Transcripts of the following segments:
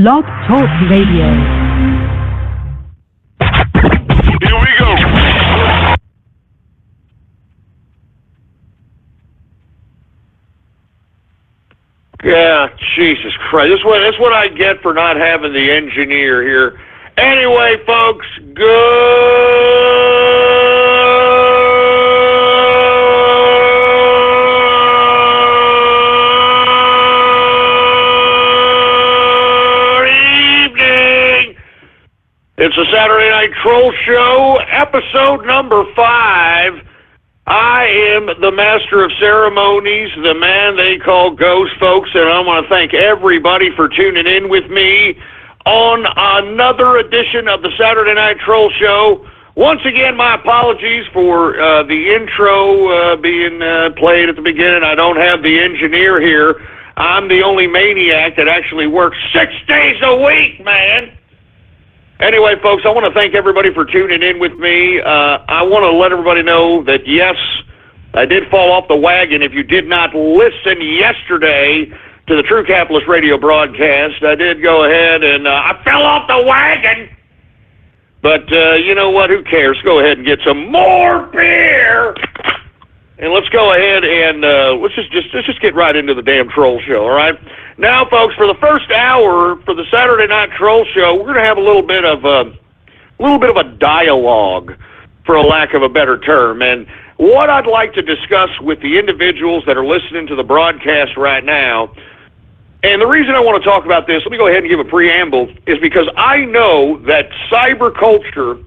Blog Talk Radio. Here we go. Yeah, Jesus Christ. That's what I get for not having the engineer here. Anyway, folks, good evening. It's a Saturday Night Troll Show, episode number 5. I am the master of ceremonies, the man they call Ghost, folks, and I want to thank everybody for tuning in with me on another edition of the Saturday Night Troll Show. Once again, my apologies for the intro being played at the beginning. I don't have the engineer here. I'm the only maniac that actually works 6 days a week, man. Anyway, folks, I want to thank everybody for tuning in with me. I want to let everybody know that, yes, I did fall off the wagon. If you did not listen yesterday to the True Capitalist Radio broadcast, I did go ahead and I fell off the wagon. But you know what? Who cares? Go ahead and get some more beer. And let's go ahead and let's just get right into the damn troll show, all right? Now, folks, for the first hour for the Saturday Night Troll Show, we're going to have a little bit of a dialogue, for a lack of a better term. And what I'd like to discuss with the individuals that are listening to the broadcast right now, and the reason I want to talk about this, let me go ahead and give a preamble, is because I know that cyber culture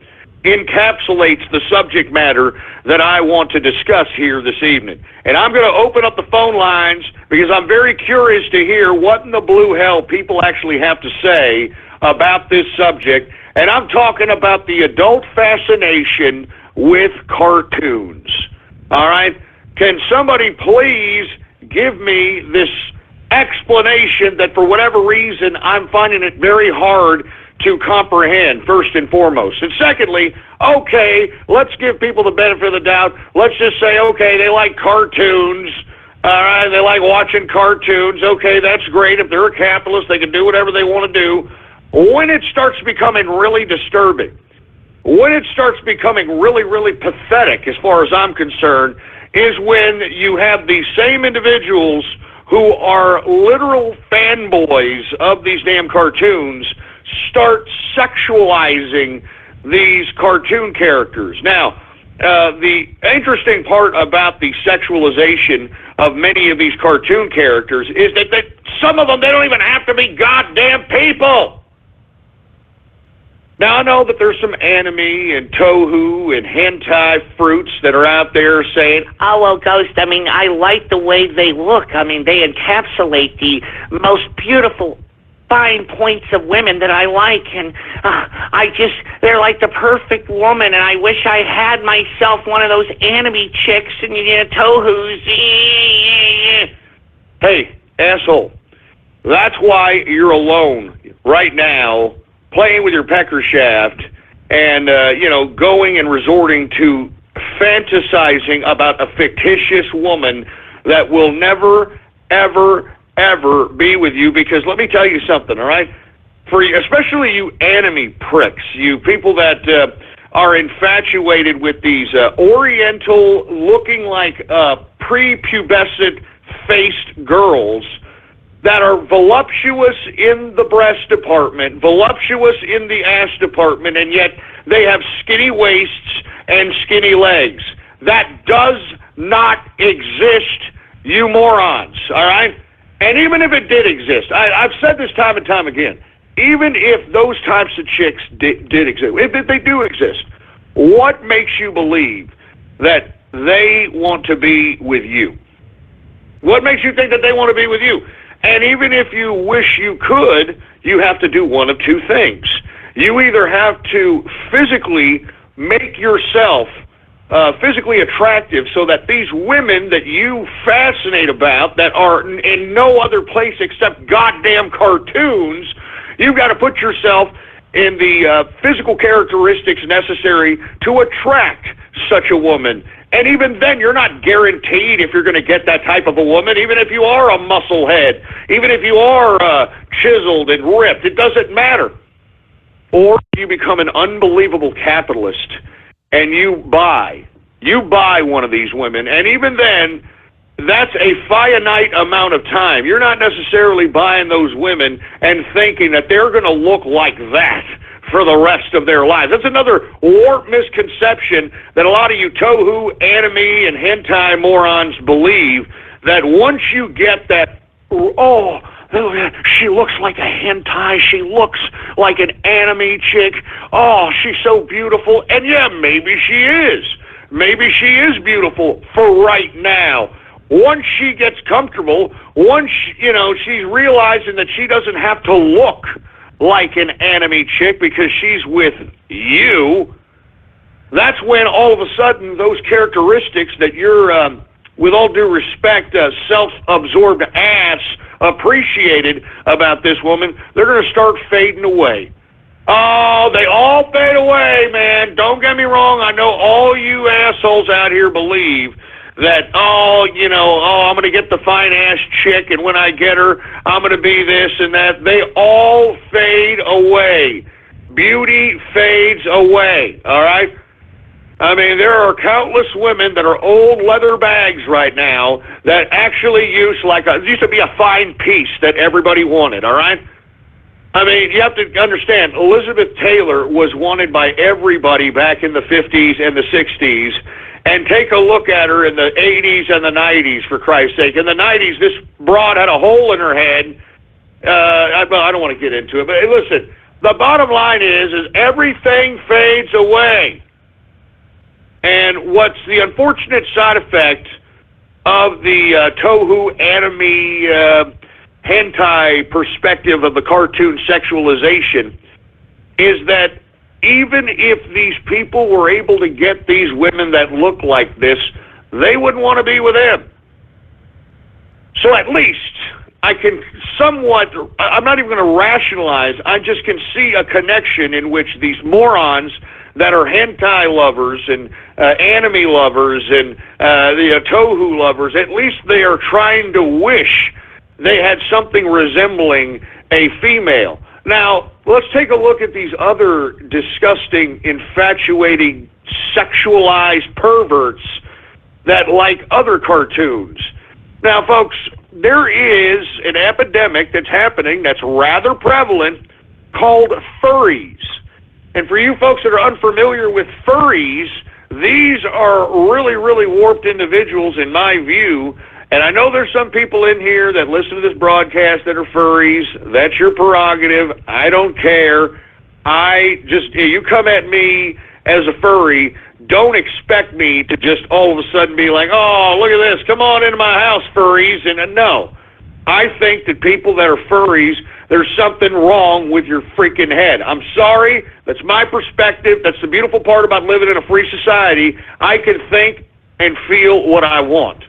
encapsulates the subject matter that I want to discuss here this evening. And I'm going to open up the phone lines because I'm very curious to hear what in the blue hell people actually have to say about this subject. And I'm talking about the adult fascination with cartoons. All right? Can somebody please give me this explanation that for whatever reason I'm finding it very hard to comprehend, first and foremost. And secondly, okay, let's give people the benefit of the doubt. Let's just say, okay, they like cartoons. All right, they like watching cartoons. Okay, that's great. If they're a capitalist, they can do whatever they want to do. When it starts becoming really disturbing, when it starts becoming really, really pathetic, as far as I'm concerned, is when you have these same individuals who are literal fanboys of these damn cartoons start sexualizing these cartoon characters. Now, the interesting part about the sexualization of many of these cartoon characters is that some of them, they don't even have to be goddamn people. Now, I know that there's some anime and tohu and hentai fruits that are out there saying, oh, well, Ghost, I mean, I like the way they look. I mean, they encapsulate the most beautiful fine points of women that I like, and they're like the perfect woman, and I wish I had myself one of those anime chicks and tohus. Hey, asshole, that's why you're alone right now, playing with your pecker shaft, and, going and resorting to fantasizing about a fictitious woman that will never, ever be with you, because let me tell you something, all right? Especially you anime pricks, you people that are infatuated with these oriental, looking like prepubescent faced girls that are voluptuous in the breast department, voluptuous in the ass department, and yet they have skinny waists and skinny legs. That does not exist, you morons, all right? And even if it did exist, I've said this time and time again, even if those types of chicks did exist, if they do exist, what makes you believe that they want to be with you? What makes you think that they want to be with you? And even if you wish you could, you have to do one of two things. You either have to physically make yourself physically attractive so that these women that you fascinate about, that are in no other place except goddamn cartoons, you've got to put yourself in the physical characteristics necessary to attract such a woman. And even then, you're not guaranteed if you're going to get that type of a woman, even if you are a musclehead, even if you are chiseled and ripped, it doesn't matter. Or you become an unbelievable capitalist and you buy one of these women, and even then, that's a finite amount of time. You're not necessarily buying those women and thinking that they're going to look like that for the rest of their lives. That's another warped misconception that a lot of you tohu, anime, and hentai morons believe, that once you get that, oh, she looks like a hentai, she looks like an anime chick, oh, she's so beautiful, and yeah, maybe she is. Maybe she is beautiful for right now. Once she gets comfortable, once, she's realizing that she doesn't have to look like an anime chick because she's with you, that's when all of a sudden those characteristics that you're, with all due respect, self-absorbed ass appreciated about this woman, they're going to start fading away. Oh, they all fade away, man. Don't get me wrong. I know all you assholes out here believe that, I'm going to get the fine-ass chick, and when I get her, I'm going to be this and that. They all fade away. Beauty fades away, all right? I mean, there are countless women that are old leather bags right now that actually used to be a fine piece that everybody wanted, all right? I mean, you have to understand, Elizabeth Taylor was wanted by everybody back in the 50s and the 60s, and take a look at her in the 80s and the 90s, for Christ's sake. In the 90s, this broad had a hole in her head. I don't want to get into it, but hey, listen, the bottom line is everything fades away. And what's the unfortunate side effect of the tohu, anime, hentai perspective of the cartoon sexualization is that even if these people were able to get these women that look like this, they wouldn't want to be with them. So at least I can somewhat, I'm not even going to rationalize, I just can see a connection in which these morons that are hentai lovers and anime lovers and the tohu lovers, at least they are trying to wish they had something resembling a female. Now, let's take a look at these other disgusting, infatuating, sexualized perverts that like other cartoons. Now, folks, there is an epidemic that's happening that's rather prevalent called furries. And for you folks that are unfamiliar with furries, these are really, really warped individuals in my view. And I know there's some people in here that listen to this broadcast that are furries. That's your prerogative. I don't care. You come at me as a furry, don't expect me to just all of a sudden be like, oh, look at this, come on into my house, furries. And no, I think that people that are furries, there's something wrong with your freaking head. I'm sorry. That's my perspective. That's the beautiful part about living in a free society. I can think and feel what I want.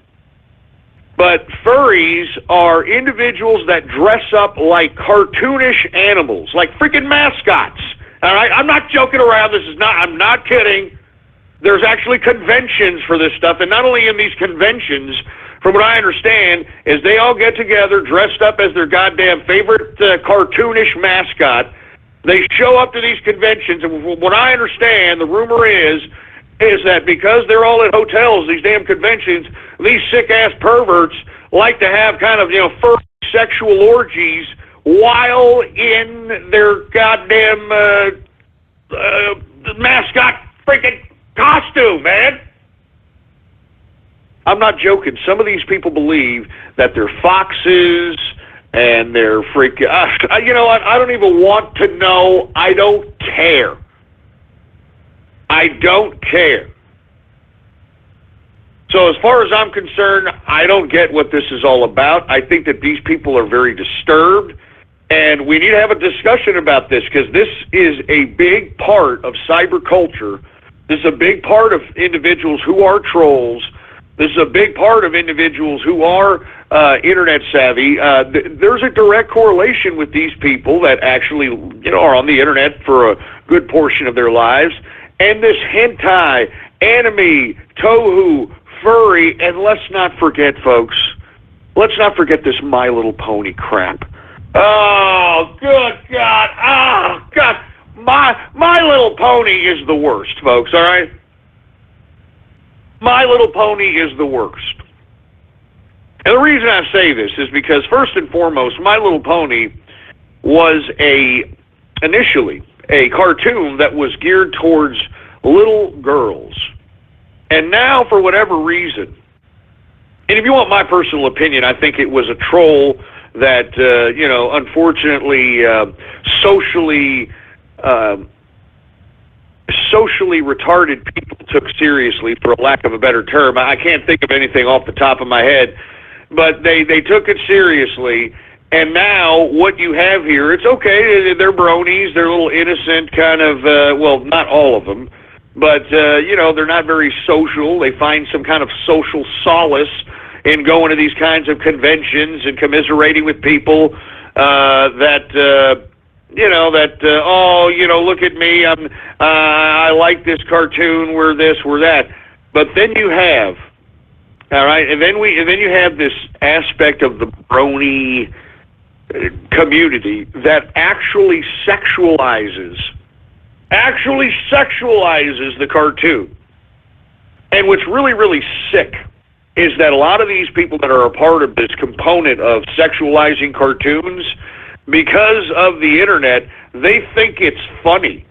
But furries are individuals that dress up like cartoonish animals, like freaking mascots. All right? I'm not joking around. I'm not kidding. There's actually conventions for this stuff. And not only in these conventions, from what I understand, is they all get together dressed up as their goddamn favorite cartoonish mascot. They show up to these conventions, and from what I understand, the rumor is that because they're all at hotels, these damn conventions, these sick-ass perverts like to have kind of, furry sexual orgies while in their goddamn mascot freaking costume, man. I'm not joking. Some of these people believe that they're foxes and they're freaking... you know what? I don't even want to know. I don't care. I don't care. So as far as I'm concerned, I don't get what this is all about. I think that these people are very disturbed, and we need to have a discussion about this because this is a big part of cyber culture. This is a big part of individuals who are trolls This is a big part of individuals who are internet savvy. There's a direct correlation with these people that actually, are on the internet for a good portion of their lives, and this hentai, anime, tohu, furry, and let's not forget, folks, let's not forget this My Little Pony crap. Oh, good God. Oh, God. My Little Pony is the worst, folks, all right? My Little Pony is the worst. And the reason I say this is because, first and foremost, My Little Pony was initially a cartoon that was geared towards little girls. And now, for whatever reason, and if you want my personal opinion, I think it was a troll that, unfortunately, socially retarded people took seriously, for a lack of a better term. I can't think of anything off the top of my head, but they took it seriously, and now what you have here, it's okay, they're bronies, they're a little innocent kind of, well, not all of them, but, they're not very social. They find some kind of social solace in going to these kinds of conventions and commiserating with people look at me, I like this cartoon, we're this, we're that. But then you have, all right, and then you have this aspect of the brony community that actually sexualizes the cartoon. And what's really, really sick is that a lot of these people that are a part of this component of sexualizing cartoons, because of the internet, they think it's funny.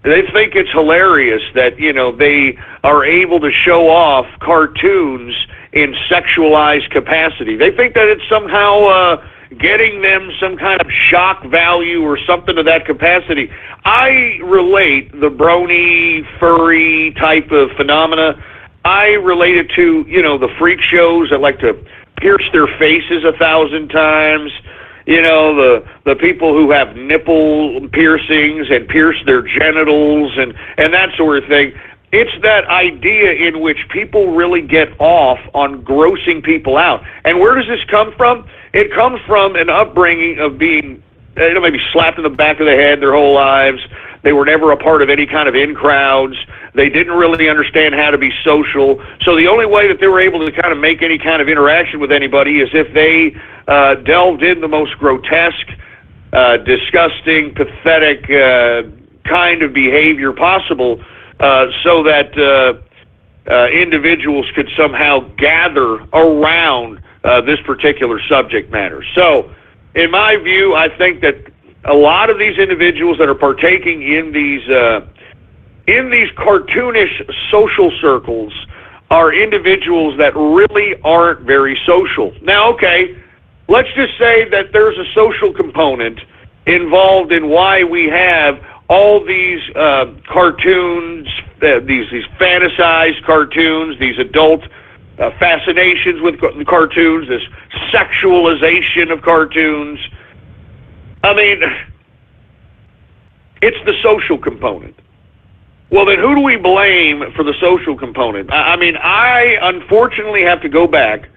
They think it's hilarious that, they are able to show off cartoons in sexualized capacity. They think that it's somehow getting them some kind of shock value or something to that capacity. I relate the brony, furry type of phenomena, I relate it to, the freak shows that like to pierce their faces 1,000 times, the people who have nipple piercings and pierce their genitals and that sort of thing. It's that idea in which people really get off on grossing people out. And where does this come from? It comes from an upbringing of being, maybe slapped in the back of the head their whole lives. They were never a part of any kind of in-crowds. They didn't really understand how to be social. So the only way that they were able to kind of make any kind of interaction with anybody is if they delved in the most grotesque, disgusting, pathetic kind of behavior possible, so that individuals could somehow gather around this particular subject matter. So, in my view, I think that a lot of these individuals that are partaking in these cartoonish social circles are individuals that really aren't very social. Now, okay, let's just say that there's a social component involved in why we have all these cartoons, these fantasized cartoons, these adult fascinations with cartoons, this sexualization of cartoons. I mean, it's the social component. Well, then who do we blame for the social component? I mean, I unfortunately have to go back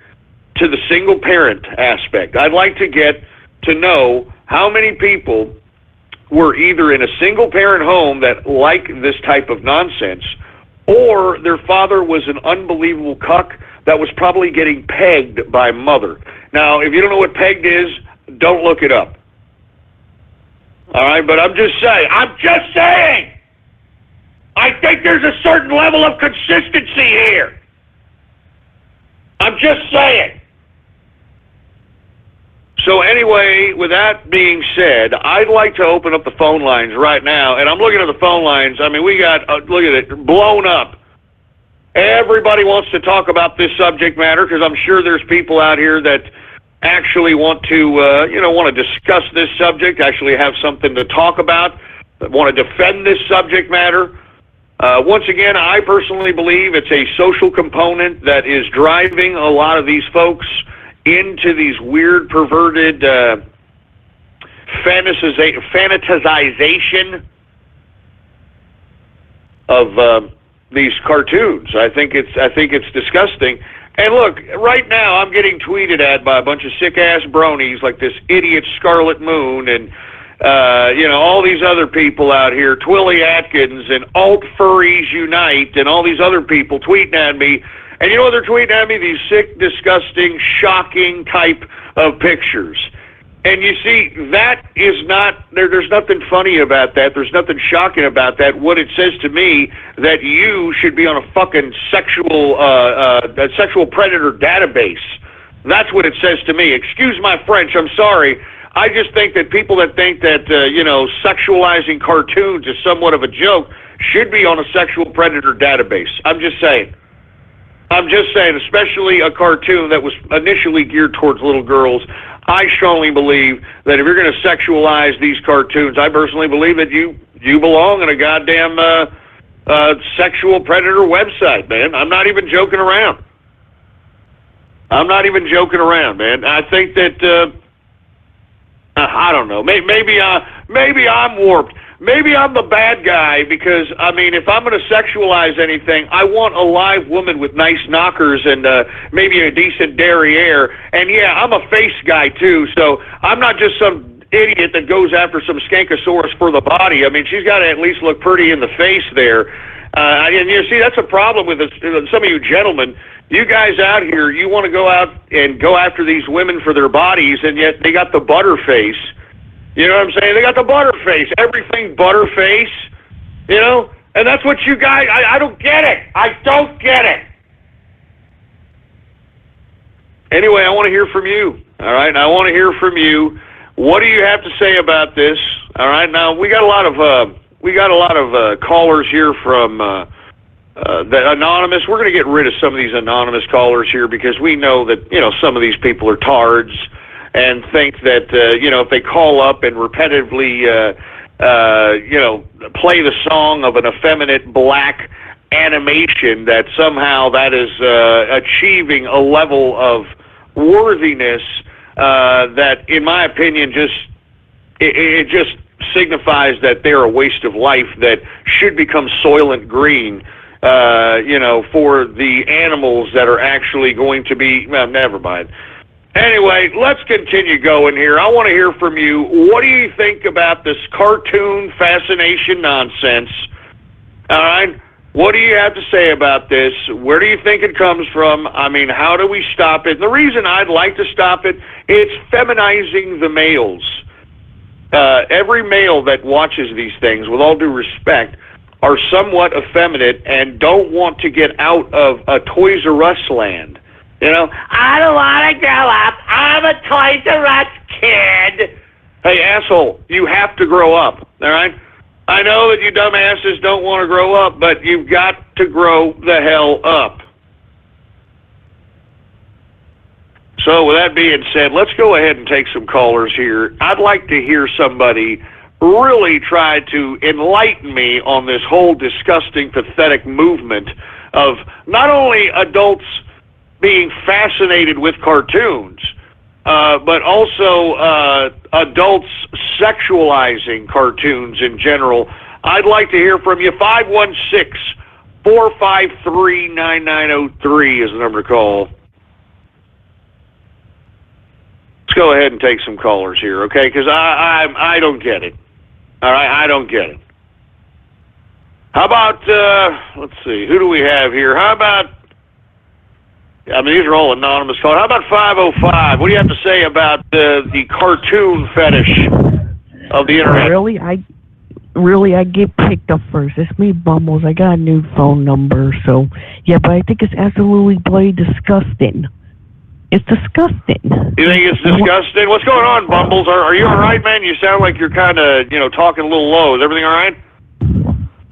to the single parent aspect. I'd like to get to know how many people were either in a single parent home that like this type of nonsense, or their father was an unbelievable cuck that was probably getting pegged by mother. Now, if you don't know what pegged is, don't look it up. All right, but I'm just saying, I think there's a certain level of consistency here. I'm just saying. So anyway, with that being said, I'd like to open up the phone lines right now, and I'm looking at the phone lines. I mean, we got, look at it, blown up. Everybody wants to talk about this subject matter because I'm sure there's people out here that actually want to, want to discuss this subject, actually have something to talk about, that want to defend this subject matter. Once again, I personally believe it's a social component that is driving a lot of these folks into these weird, perverted fantasization of these cartoons. I think it's disgusting. And look, right now I'm getting tweeted at by a bunch of sick-ass bronies like this idiot Scarlet Moon and, all these other people out here, Twilly Atkins and Alt Furries Unite and all these other people tweeting at me. And you know what they're tweeting at me? These sick, disgusting, shocking type of pictures. And you see, that is not, there's nothing funny about that. There's nothing shocking about that. What it says to me, that you should be on a fucking sexual predator database. That's what it says to me. Excuse my French, I'm sorry. I just think that people that think that, sexualizing cartoons is somewhat of a joke should be on a sexual predator database. I'm just saying, especially a cartoon that was initially geared towards little girls. I strongly believe that if you're going to sexualize these cartoons, I personally believe that you belong in a goddamn sexual predator website, man. I'm not even joking around. Man. I think that I don't know. Maybe I'm warped. Maybe I'm the bad guy because, I mean, if I'm going to sexualize anything, I want a live woman with nice knockers and maybe a decent derriere. And, yeah, I'm a face guy, too, so I'm not just some idiot that goes after some skankosaurus for the body. I mean, she's got to at least look pretty in the face there. And, you see, that's a problem with some of you gentlemen. You guys out here, you want to go out and go after these women for their bodies, and yet they got the butter face. You know what I'm saying? They got the butterface. Everything butterface. And that's what you guys, I don't get it. I don't get it. Anyway, I want to hear from you. All right? I want to hear from you. What do you have to say about this? All right? Now, we got a lot of callers here from the anonymous. We're going to get rid of some of these anonymous callers here because we know that, some of these people are tards and think that, if they call up and repetitively, play the song of an effeminate black animation, that somehow that is achieving a level of worthiness that, in my opinion, it just signifies that they're a waste of life that should become Soylent Green, for the animals that are actually going to be, well, never mind. Anyway, let's continue going here. I want to hear from you. What do you think about this cartoon fascination nonsense? All right? What do you have to say about this? Where do you think it comes from? I mean, how do we stop it? And the reason I'd like to stop it, it's feminizing the males. Every male that watches these things, with all due respect, are somewhat effeminate and don't want to get out of a Toys R Us land. I don't want to grow up. I'm a Toys R Us kid. Hey, asshole, you have to grow up, all right? I know that you dumbasses don't want to grow up, but you've got to grow the hell up. So with that being said, let's go ahead and take some callers here. I'd like to hear somebody really try to enlighten me on this whole disgusting, pathetic movement of not only adults being fascinated with cartoons, but also adults sexualizing cartoons in general. I'd like to hear from you. 516-453-9903 is the number to call. Let's go ahead and take some callers here, okay? Because I don't get it. All right, I don't get it. How about, let's see, who do we have here? How about, I mean, these are all anonymous callers. How about 505? What do you have to say about the cartoon fetish of the internet? Really, I get picked up first. It's me, Bumbles. I got a new phone number, so, yeah, but I think it's absolutely bloody disgusting. It's disgusting. You think it's disgusting? What's going on, Bumbles? Are you all right, man? You sound like you're kind of, talking a little low. Is everything all right?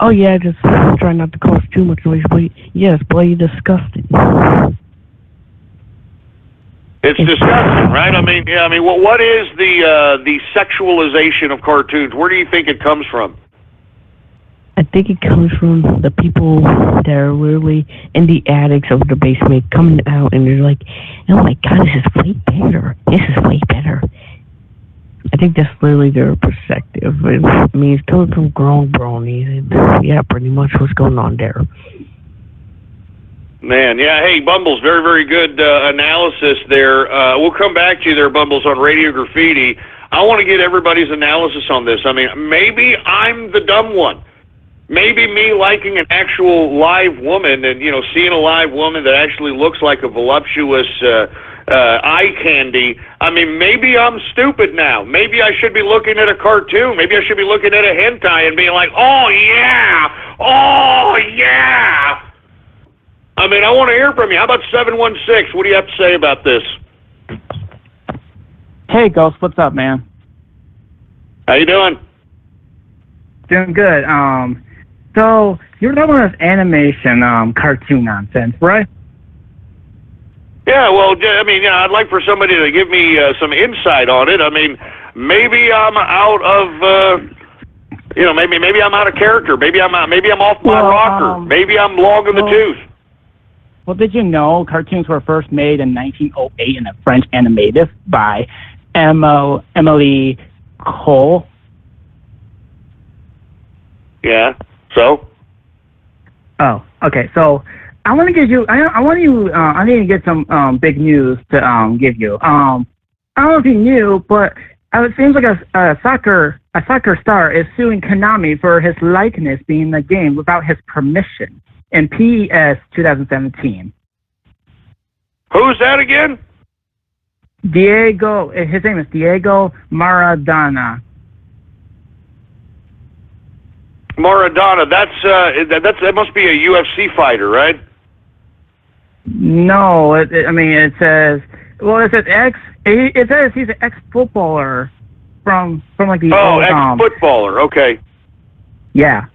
Oh, yeah, just trying not to cause too much noise, but, yeah, it's bloody disgusting. It's disgusting, right? I mean, what is the sexualization of cartoons? Where do you think it comes from? I think it comes from the people that are literally in the attics of the basement coming out and they're like, oh my God, this is way better. This is way better. I think that's literally their perspective. I mean, it's coming from grown bronies. And yeah, pretty much what's going on there. Man, yeah. Hey, Bumbles, very, very good analysis there. We'll come back to you there, Bumbles, on Radio Graffiti. I want to get everybody's analysis on this. I mean, maybe I'm the dumb one. Maybe me liking an actual live woman and, seeing a live woman that actually looks like a voluptuous eye candy. I mean, maybe I'm stupid now. Maybe I should be looking at a cartoon. Maybe I should be looking at a hentai and being like, oh, yeah, oh, yeah. I mean, I want to hear from you. How about 716? What do you have to say about this? Hey, Ghost, what's up, man? How you doing? Doing good. So you're talking about this animation, cartoon nonsense, right? Yeah, well, I mean, I'd like for somebody to give me some insight on it. I mean, maybe I'm out of, maybe I'm out of character. Maybe I'm off my rocker. Maybe I'm long in the tooth. Well, did you know cartoons were first made in 1908 in a French animative by Emily Cole? Yeah. So? Oh, okay. So I want to give you. I need to get some big news to give you. I don't know if you knew, but it seems like a soccer star is suing Konami for his likeness being in the game without his permission in PES 2017. Who's that again? Diego. His name is Diego Maradona. Maradona. That must be a UFC fighter, right? No, it says. Well, it says It says he's an ex-footballer from like the old, ex-footballer. Okay. Yeah.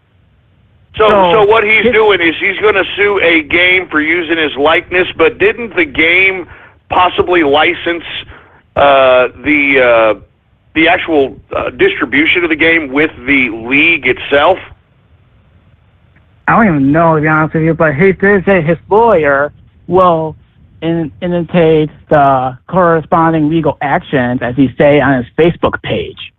So what he's doing is he's going to sue a game for using his likeness, but didn't the game possibly license the actual distribution of the game with the league itself? I don't even know, to be honest with you, but he did say his lawyer will initiate the corresponding legal actions, as he say on his Facebook page.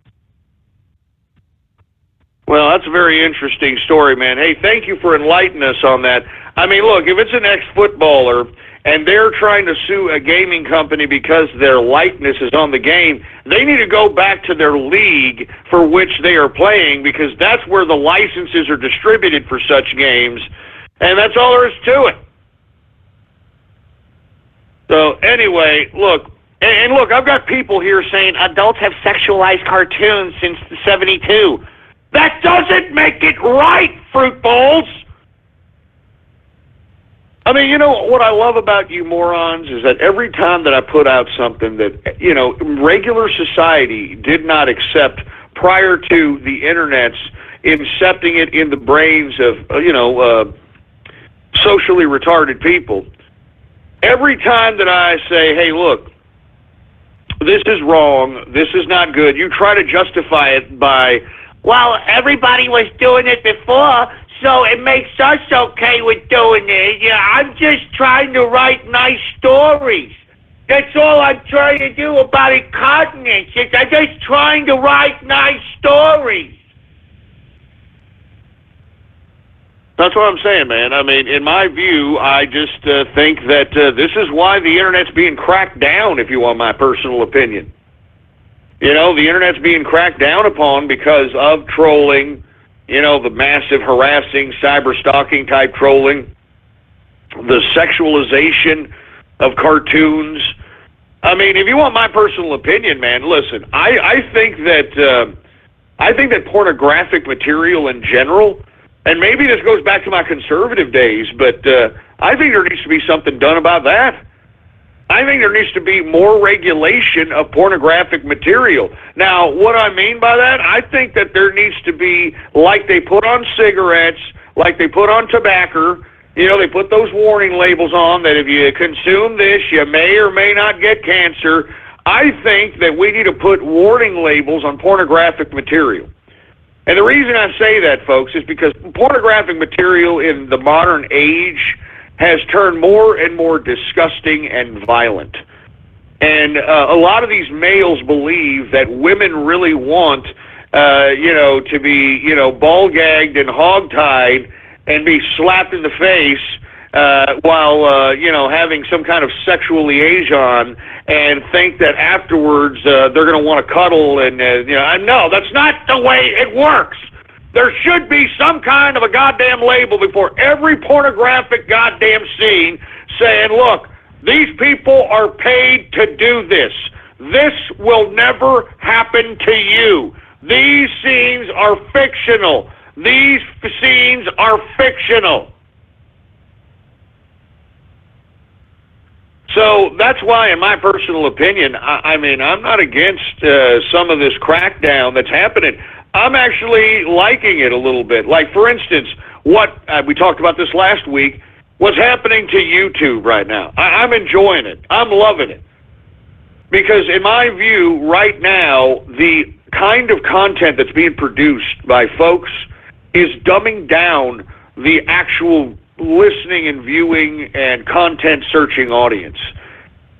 Well, that's a very interesting story, man. Hey, thank you for enlightening us on that. I mean, look, if it's an ex-footballer and they're trying to sue a gaming company because their likeness is on the game, they need to go back to their league for which they are playing, because that's where the licenses are distributed for such games, and that's all there is to it. So anyway, look, and look, I've got people here saying adults have sexualized cartoons since '72. That doesn't make it right, fruit bowls. I mean, you know, what I love about you morons is that every time that I put out something that, you know, regular society did not accept prior to the internet's incepting it in the brains of, socially retarded people, every time that I say, hey, look, this is wrong, this is not good, you try to justify it by, well, everybody was doing it before, so it makes us okay with doing it. Yeah, I'm just trying to write nice stories. That's all I'm trying to do about incontinence. I'm just trying to write nice stories. That's what I'm saying, man. I mean, in my view, I just think that this is why the Internet's being cracked down, if you want my personal opinion. You know, the Internet's being cracked down upon because of trolling, you know, the massive harassing, cyber-stalking type trolling, the sexualization of cartoons. I mean, if you want my personal opinion, man, listen, I think that pornographic material in general, and maybe this goes back to my conservative days, but I think there needs to be something done about that. I think there needs to be more regulation of pornographic material. Now, what I mean by that, I think that there needs to be, like they put on cigarettes, like they put on tobacco, you know, they put those warning labels on that if you consume this, you may or may not get cancer. I think that we need to put warning labels on pornographic material. And the reason I say that, folks, is because pornographic material in the modern age has turned more and more disgusting and violent. And a lot of these males believe that women really want, to be, ball-gagged and hog-tied and be slapped in the face while having some kind of sexual liaison, and think that afterwards they're going to want to cuddle, and no, that's not the way it works. There should be some kind of a goddamn label before every pornographic goddamn scene saying, look, these people are paid to do this. This will never happen to you. These scenes are fictional. These scenes are fictional. So that's why, in my personal opinion, I mean, I'm not against some of this crackdown that's happening. I'm actually liking it a little bit. Like, for instance, what we talked about this last week, what's happening to YouTube right now. I'm enjoying it. I'm loving it. Because in my view, right now, the kind of content that's being produced by folks is dumbing down the actual listening and viewing and content searching audience.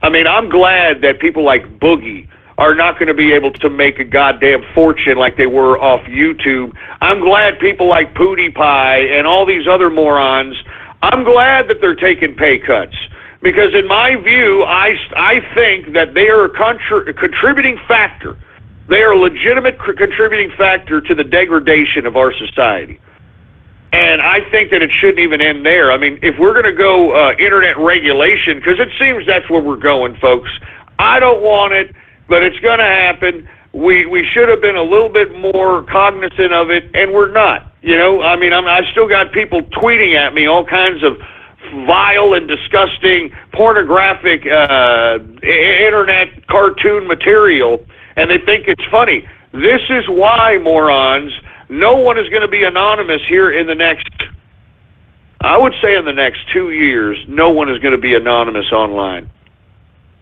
I mean, I'm glad that people like Boogie are not going to be able to make a goddamn fortune like they were off YouTube. I'm glad people like PewDiePie and all these other morons, I'm glad that they're taking pay cuts. Because in my view, I think that they are a contributing factor. They are a legitimate contributing factor to the degradation of our society. And I think that it shouldn't even end there. I mean, if we're going to go internet regulation, because it seems that's where we're going, folks. I don't want it, but it's going to happen. We should have been a little bit more cognizant of it, and we're not. I mean, I still got people tweeting at me all kinds of vile and disgusting pornographic internet cartoon material, and they think it's funny. This is why, morons, no one is going to be anonymous here in the next, I would say in the next 2 years, no one is going to be anonymous online.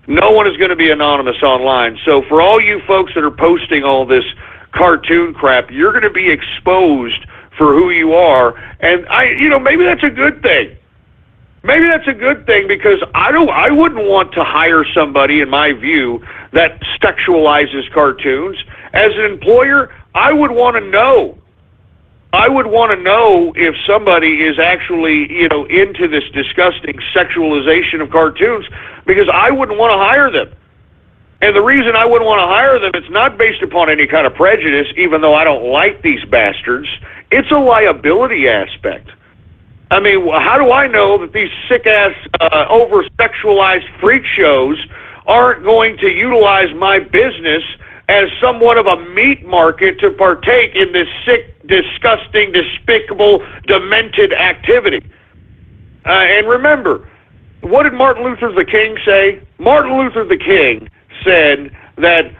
No one is going to be anonymous online. So for all you folks that are posting all this cartoon crap, you're going to be exposed for who you are, and maybe that's a good thing. Maybe that's a good thing, because I wouldn't want to hire somebody, in my view, that sexualizes cartoons. As an employer, I would want to know. I would want to know if somebody is actually, into this disgusting sexualization of cartoons, because I wouldn't want to hire them. And the reason I wouldn't want to hire them, it's not based upon any kind of prejudice, even though I don't like these bastards. It's a liability aspect. I mean, how do I know that these sick-ass, over-sexualized freak shows aren't going to utilize my business as somewhat of a meat market to partake in this sick, disgusting, despicable, demented activity? And remember, what did Martin Luther the King say? Martin Luther the King said that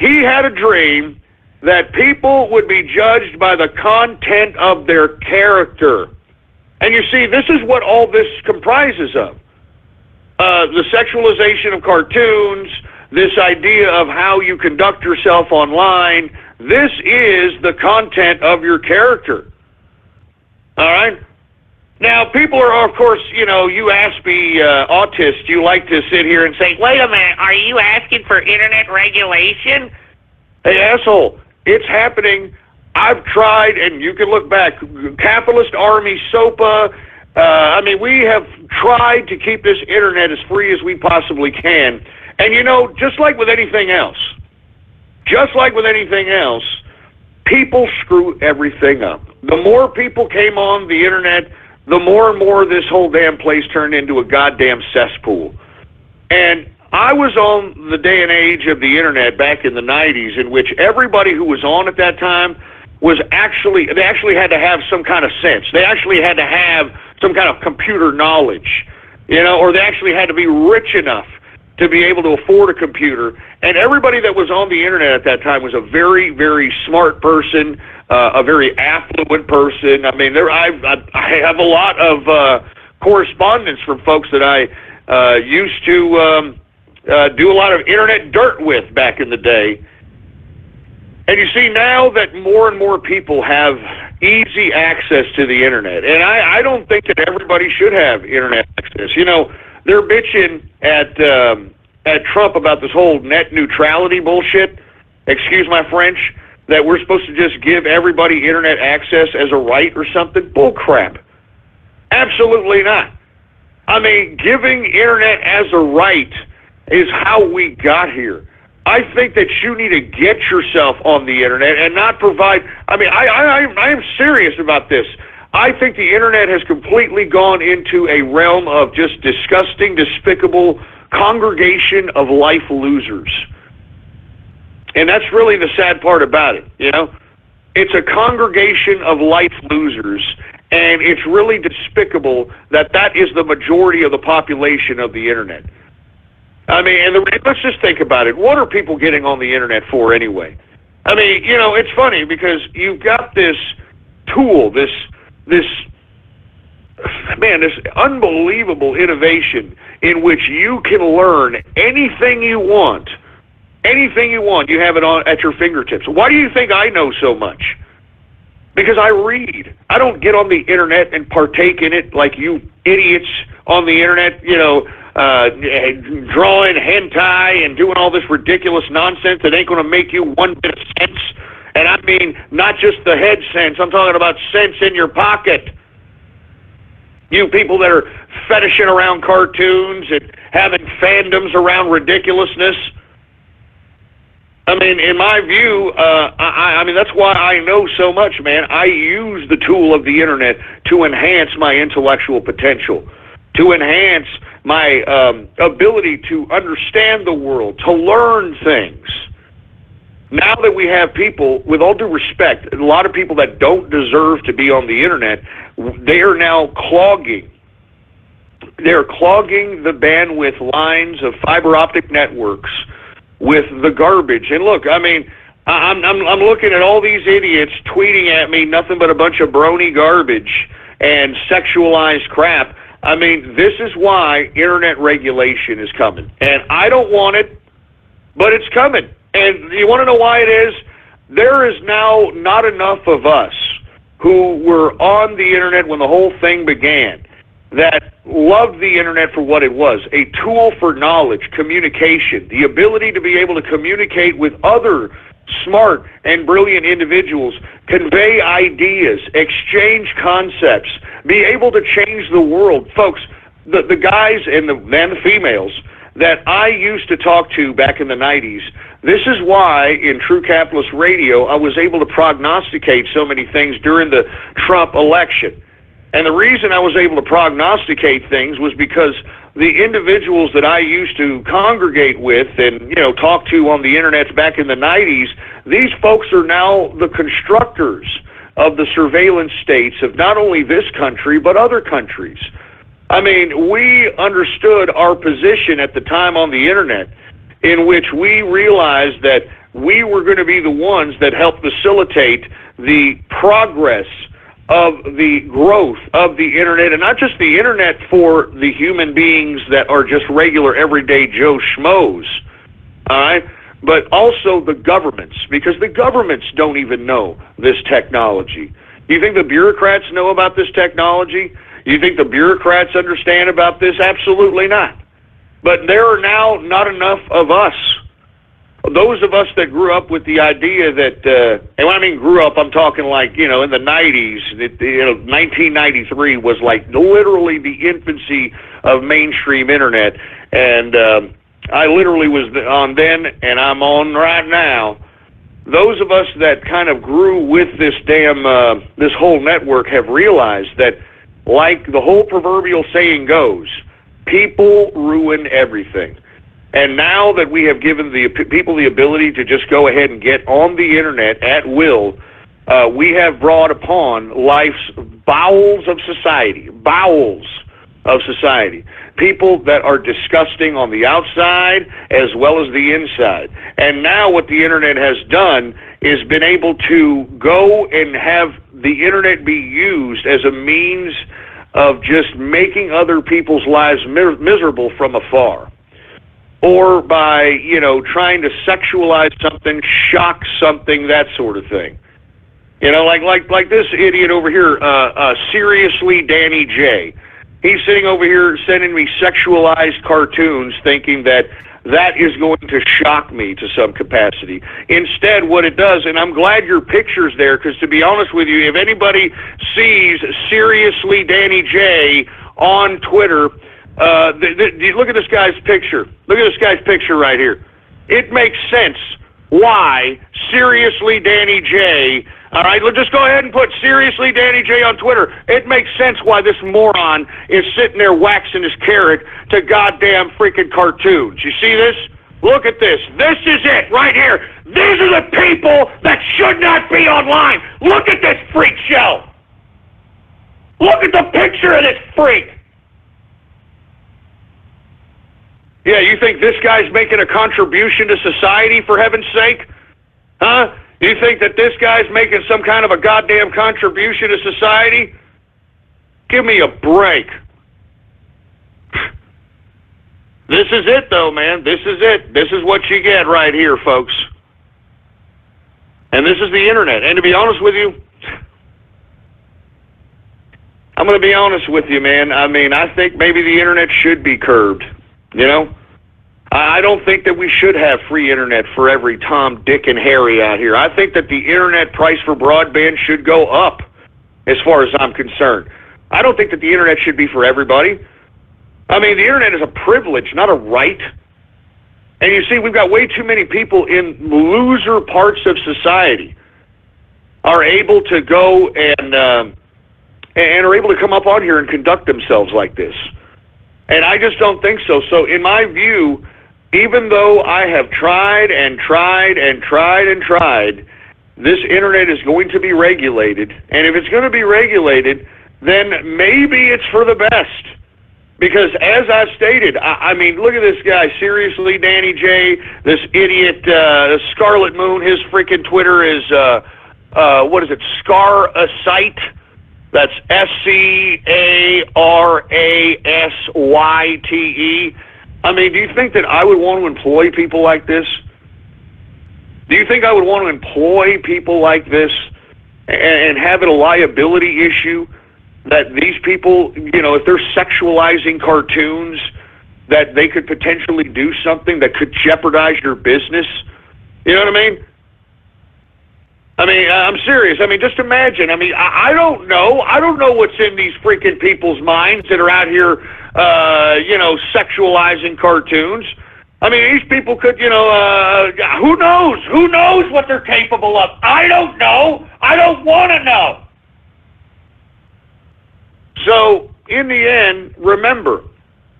he had a dream that people would be judged by the content of their character. And you see, this is what all this comprises of. The sexualization of cartoons, this idea of how you conduct yourself online, this is the content of your character. All right? Now, people are, of course, you ask me, autist, you like to sit here and say, wait a minute, are you asking for internet regulation? Hey, asshole, it's happening. I've tried, and you can look back, Capitalist Army, SOPA. We have tried to keep this internet as free as we possibly can. And, just like with anything else, people screw everything up. The more people came on the internet, the more and more this whole damn place turned into a goddamn cesspool. And I was on the day and age of the internet back in the 90s, in which everybody who was on at that time they actually had to have some kind of sense. They actually had to have some kind of computer knowledge, or they actually had to be rich enough to be able to afford a computer. And everybody that was on the internet at that time was a very, very smart person, a very affluent person. I mean, I have a lot of correspondence from folks that I used to do a lot of internet dirt with back in the day. And you see now that more and more people have easy access to the internet. And I don't think that everybody should have internet access. They're bitching at Trump about this whole net neutrality bullshit, excuse my French, that we're supposed to just give everybody internet access as a right or something. Bull crap. Absolutely not. I mean, giving internet as a right is how we got here. I think that you need to get yourself on the internet and not provide. I mean, I am serious about this. I think the internet has completely gone into a realm of just disgusting, despicable congregation of life losers. And that's really the sad part about it, you know? It's a congregation of life losers, and it's really despicable that that is the majority of the population of the internet. I mean, and let's just think about it. What are people getting on the internet for anyway? I mean, you know, it's funny because you've got this tool, this unbelievable innovation in which you can learn anything you want. Anything you want, you have it on at your fingertips. Why do you think I know so much? Because I read. I don't get on the internet and partake in it like you idiots on the internet, you know, drawing hentai and doing all this ridiculous nonsense that ain't going to make you one bit of sense. And I mean, not just the head sense. I'm talking about sense in your pocket. You people that are fetishing around cartoons and having fandoms around ridiculousness. I mean, in my view, I mean, that's why I know so much, man. I use the tool of the internet to enhance my intellectual potential, to enhance my ability to understand the world, to learn things. Now that we have people, with all due respect, a lot of people that don't deserve to be on the internet, they are now clogging. They're clogging the bandwidth lines of fiber optic networks with the garbage. And look, I mean, I'm looking at all these idiots tweeting at me nothing but a bunch of brony garbage and sexualized crap. I mean, this is why internet regulation is coming. And I don't want it, but it's coming. And you want to know why it is? There is now not enough of us who were on the internet when the whole thing began that loved the internet for what it was, a tool for knowledge, communication, the ability to be able to communicate with other smart and brilliant individuals, convey ideas, exchange concepts, be able to change the world. Folks, the guys and the females that I used to talk to back in the 90s, this is why in True Capitalist Radio I was able to prognosticate so many things during the Trump election. And the reason I was able to prognosticate things was because the individuals that I used to congregate with and, you know, talk to on the internet back in the 90s, these folks are now the constructors of the surveillance states of not only this country, but other countries. I mean, we understood our position at the time on the internet in which we realized that we were going to be the ones that helped facilitate the progress of the growth of the internet, and not just the internet for the human beings that are just regular everyday Joe Schmoes, all right, but also the governments, because the governments don't even know this technology. Do you think the bureaucrats know about this technology? Do you think the bureaucrats understand about this? Absolutely not. But there are now not enough of us. Those of us that grew up with the idea that, and when I mean grew up, I'm talking like, you know, in the 90s, 1993 was like literally the infancy of mainstream internet. And I literally was on then, and I'm on right now. Those of us that kind of grew with this this whole network have realized that, like the whole proverbial saying goes, people ruin everything. And now that we have given the people the ability to just go ahead and get on the internet at will, we have brought upon life's bowels of society, people that are disgusting on the outside as well as the inside. And now what the internet has done is been able to go and have the internet be used as a means of just making other people's lives miserable from afar. Or by, you know, trying to sexualize something, shock something, that sort of thing. You know, like this idiot over here, Seriously Danny J. He's sitting over here sending me sexualized cartoons thinking that that is going to shock me to some capacity. Instead, what it does, and I'm glad your picture's there, because to be honest with you, if anybody sees Seriously Danny J on Twitter, Look at this guy's picture. Look at this guy's picture right here. It makes sense why Seriously Danny J. All right, let's just go ahead and put Seriously Danny J on Twitter. It makes sense why this moron is sitting there waxing his carrot to goddamn freaking cartoons. You see this? Look at this. This is it right here. These are the people that should not be online. Look at this freak show. Look at the picture of this freak. Yeah, you think this guy's making a contribution to society, for heaven's sake? Huh? You think that this guy's making some kind of a goddamn contribution to society? Give me a break. This is it, though, man. This is it. This is what you get right here, folks. And this is the internet. And to be honest with you, I'm going to be honest with you, man. I mean, I think maybe the internet should be curbed. You know? I don't think that we should have free internet for every Tom, Dick, and Harry out here. I think that the internet price for broadband should go up, as far as I'm concerned. I don't think that the internet should be for everybody. I mean, the internet is a privilege, not a right. And you see, we've got way too many people in loser parts of society are able to go and are able to come up on here and conduct themselves like this. And I just don't think so. So in my view, even though I have tried and tried and tried and tried, this internet is going to be regulated. And if it's going to be regulated, then maybe it's for the best. Because as I've stated, I mean, look at this guy, Seriously Danny J, this idiot, Scarlet Moon, his freaking Twitter is, what is it, Scar-a-Site? That's Scarassyte. I mean, do you think that I would want to employ people like this? Do you think I would want to employ people like this and have it a liability issue that these people, you know, if they're sexualizing cartoons, that they could potentially do something that could jeopardize your business? You know what I mean? I mean, I'm serious. I mean, just imagine. I mean, I don't know. I don't know what's in these freaking people's minds that are out here, you know, sexualizing cartoons. I mean, these people could, you know, who knows? Who knows what they're capable of? I don't know. I don't want to know. So, in the end, remember,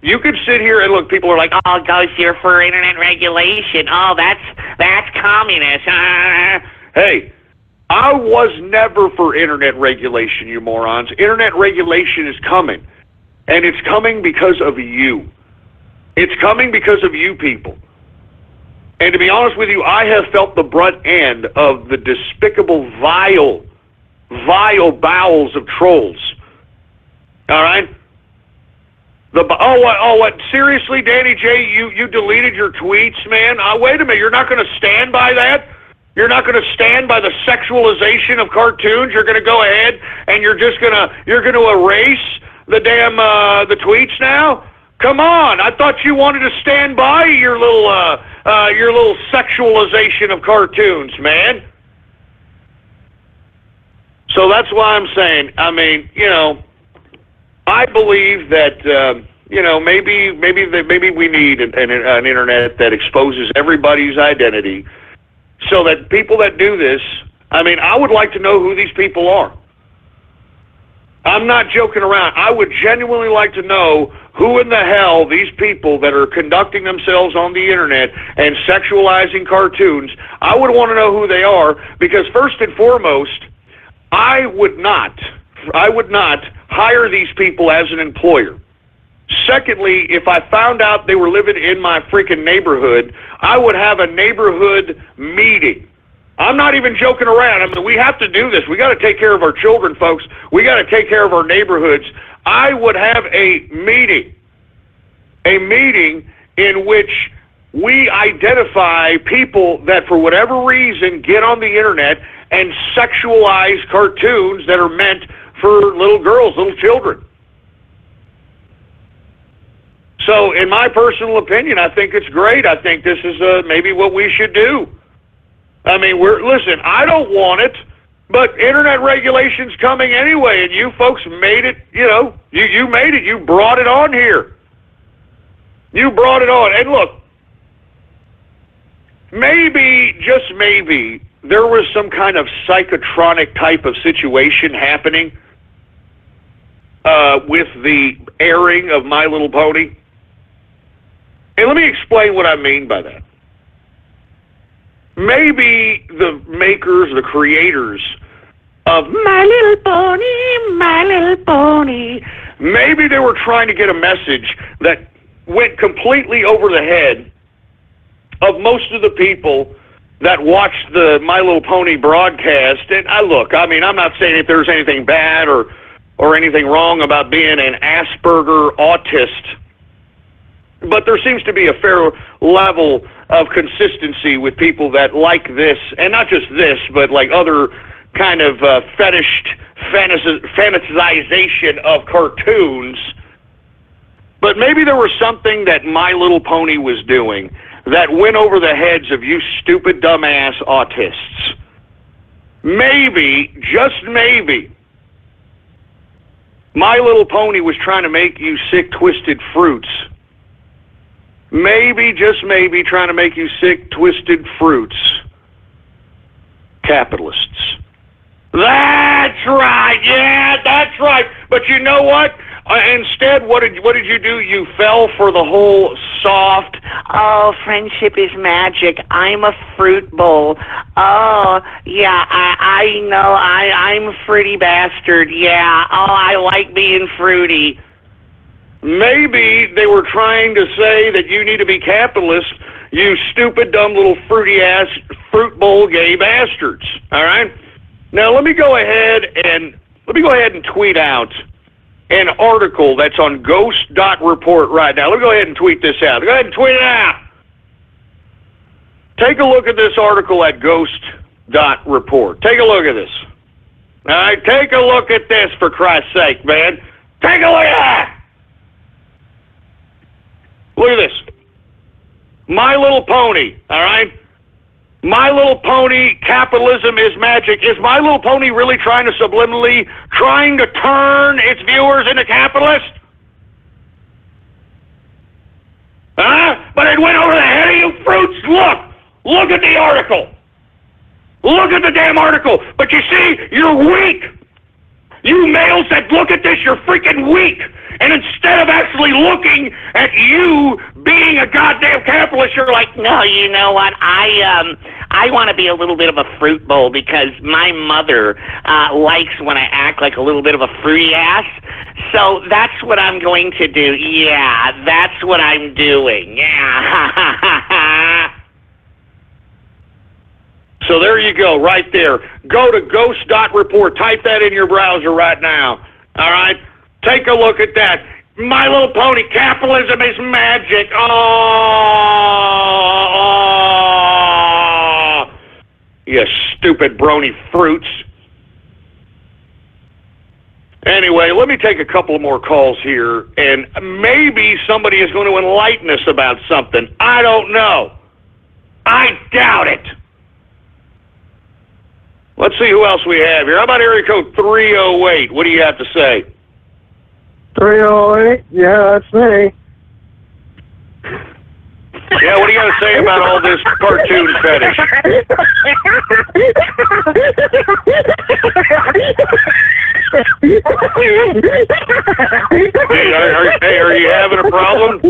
you could sit here and look, people are like, oh, Ghost, you're for internet regulation. Oh, that's communist. Hey, I was never for internet regulation, you morons. Internet regulation is coming, and it's coming because of you. It's coming because of you people. And to be honest with you, I have felt the brunt end of the despicable, vile bowels of trolls. All right? What? Seriously, Danny J, you deleted your tweets, man? Wait a minute, you're not going to stand by that? You're not going to stand by the sexualization of cartoons? You're going to go ahead and you're going to erase the damn the tweets now? Come on! I thought you wanted to stand by your little sexualization of cartoons, man. So that's why I'm saying. I mean, you know, I believe that you know, maybe we need an internet that exposes everybody's identity, so that people that do this, I mean, I would like to know who these people are. I'm not joking around. I would genuinely like to know who in the hell these people that are conducting themselves on the internet and sexualizing cartoons, I would want to know who they are, because first and foremost, I would not hire these people as an employer. Secondly, if I found out they were living in my freaking neighborhood, I would have a neighborhood meeting. I'm not even joking around. I mean, we have to do this. We got to take care of our children, folks. We got to take care of our neighborhoods. I would have a meeting in which we identify people that for whatever reason get on the internet and sexualize cartoons that are meant for little girls, little children. So, in my personal opinion, I think it's great. I think this is maybe what we should do. I mean, listen, I don't want it, but internet regulation's coming anyway, and you folks made it, you know, you made it. You brought it on here. You brought it on. And look, maybe, just maybe, there was some kind of psychotronic type of situation happening with the airing of My Little Pony. And let me explain what I mean by that. Maybe the makers, the creators of My Little Pony, maybe they were trying to get a message that went completely over the head of most of the people that watched the My Little Pony broadcast. And I'm not saying if there's anything bad or anything wrong about being an Asperger autist, but there seems to be a fair level of consistency with people that like this, and not just this, but like other kind of fantasization of cartoons. But maybe there was something that My Little Pony was doing that went over the heads of you stupid, dumbass autists. Maybe, just maybe, My Little Pony was trying to make you sick, twisted fruits. Maybe, just maybe, trying to make you sick, twisted fruits. Capitalists. That's right. Yeah, that's right. But you know what? Instead, what did you do? You fell for the whole soft, oh, friendship is magic, I'm a fruit bowl. Oh, yeah, I know, I'm a fruity bastard. Yeah, oh, I like being fruity. Maybe they were trying to say that you need to be capitalist, you stupid, dumb little fruity-ass fruit bowl gay bastards. All right? Now, let me go ahead and tweet out an article that's on ghost.report right now. Let me go ahead and tweet this out. Go ahead and tweet it out. Take a look at this article at ghost.report. Take a look at this. All right? Take a look at this, for Christ's sake, man. Take a look at that. Look at this. My Little Pony, all right? My Little Pony, capitalism is magic. Is My Little Pony really trying to subliminally, trying to turn its viewers into capitalists? Huh? But it went over the head of you fruits. Look at the article. Look at the damn article. But you see, you're weak. You males that look at this, you're freaking weak. And instead of actually looking at you being a goddamn capitalist, you're like, no, you know what? I want to be a little bit of a fruit bowl because my mother likes when I act like a little bit of a fruity ass. So that's what I'm going to do. Yeah, that's what I'm doing. Yeah. So there you go, right there. Go to ghost.report. Type that in your browser right now. All right? Take a look at that. My Little Pony, capitalism is magic. Oh, you stupid brony fruits. Anyway, let me take a couple more calls here, and maybe somebody is going to enlighten us about something. I don't know. I doubt it. Let's see who else we have here. How about area code 308? What do you have to say? 308? Yeah, that's me. Yeah, what do you got to say about all this cartoon fetish? Hey, are you having a problem?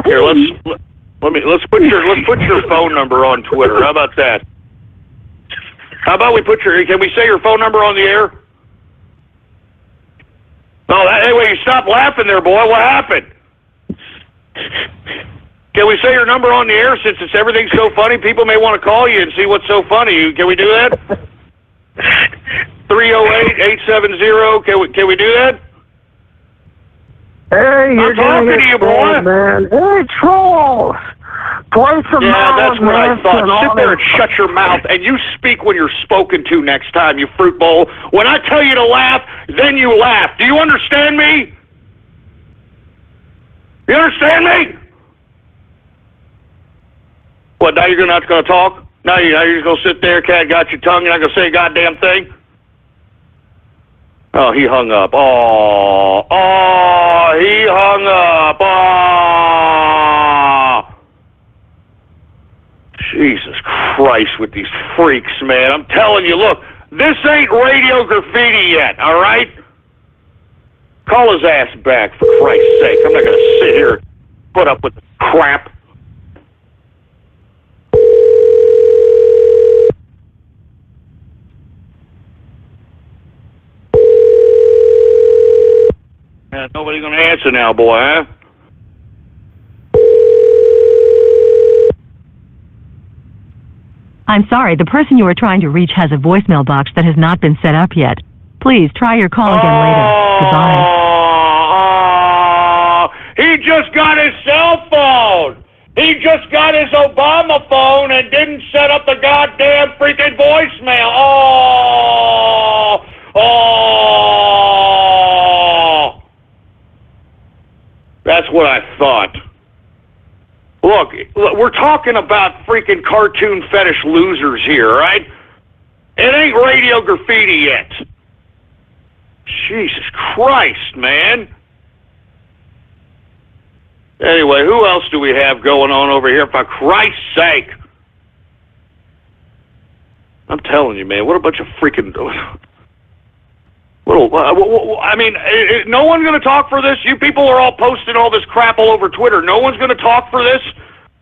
Here, let's put your phone number on Twitter. How about that? How about can we say your phone number on the air? Oh, anyway, you stop laughing there, boy. What happened? Can we say your number on the air since everything's so funny? People may want to call you and see what's so funny. Can we do that? 308-870. Can we do that? Hey, you're I'm talking to you, boy. Man. Hey, trolls. Yeah, that's what I thought. Sit there and shut your mouth, and you speak when you're spoken to next time, you fruit bowl. When I tell you to laugh, then you laugh. Do you understand me? You understand me? What, now you're not going to talk? Now you're just going to sit there, cat got your tongue, you're not going to say a goddamn thing? Oh, he hung up. Oh, he hung up. Oh! Jesus Christ with these freaks, man. I'm telling you, look, this ain't radio graffiti yet, all right? Call his ass back, for Christ's sake. I'm not going to sit here and put up with the crap. Yeah, nobody's going to answer now, boy, huh? I'm sorry, the person you are trying to reach has a voicemail box that has not been set up yet. Please try your call again later. Goodbye. He just got his cell phone. He just got his Obama phone and didn't set up the goddamn freaking voicemail. Oh! That's what I thought. Look, we're talking about freaking cartoon fetish losers here, right? It ain't radio graffiti yet. Jesus Christ, man. Anyway, who else do we have going on over here, for Christ's sake? I'm telling you, man, what a bunch of freaking... I mean, no one's going to talk for this? You people are all posting all this crap all over Twitter. No one's going to talk for this?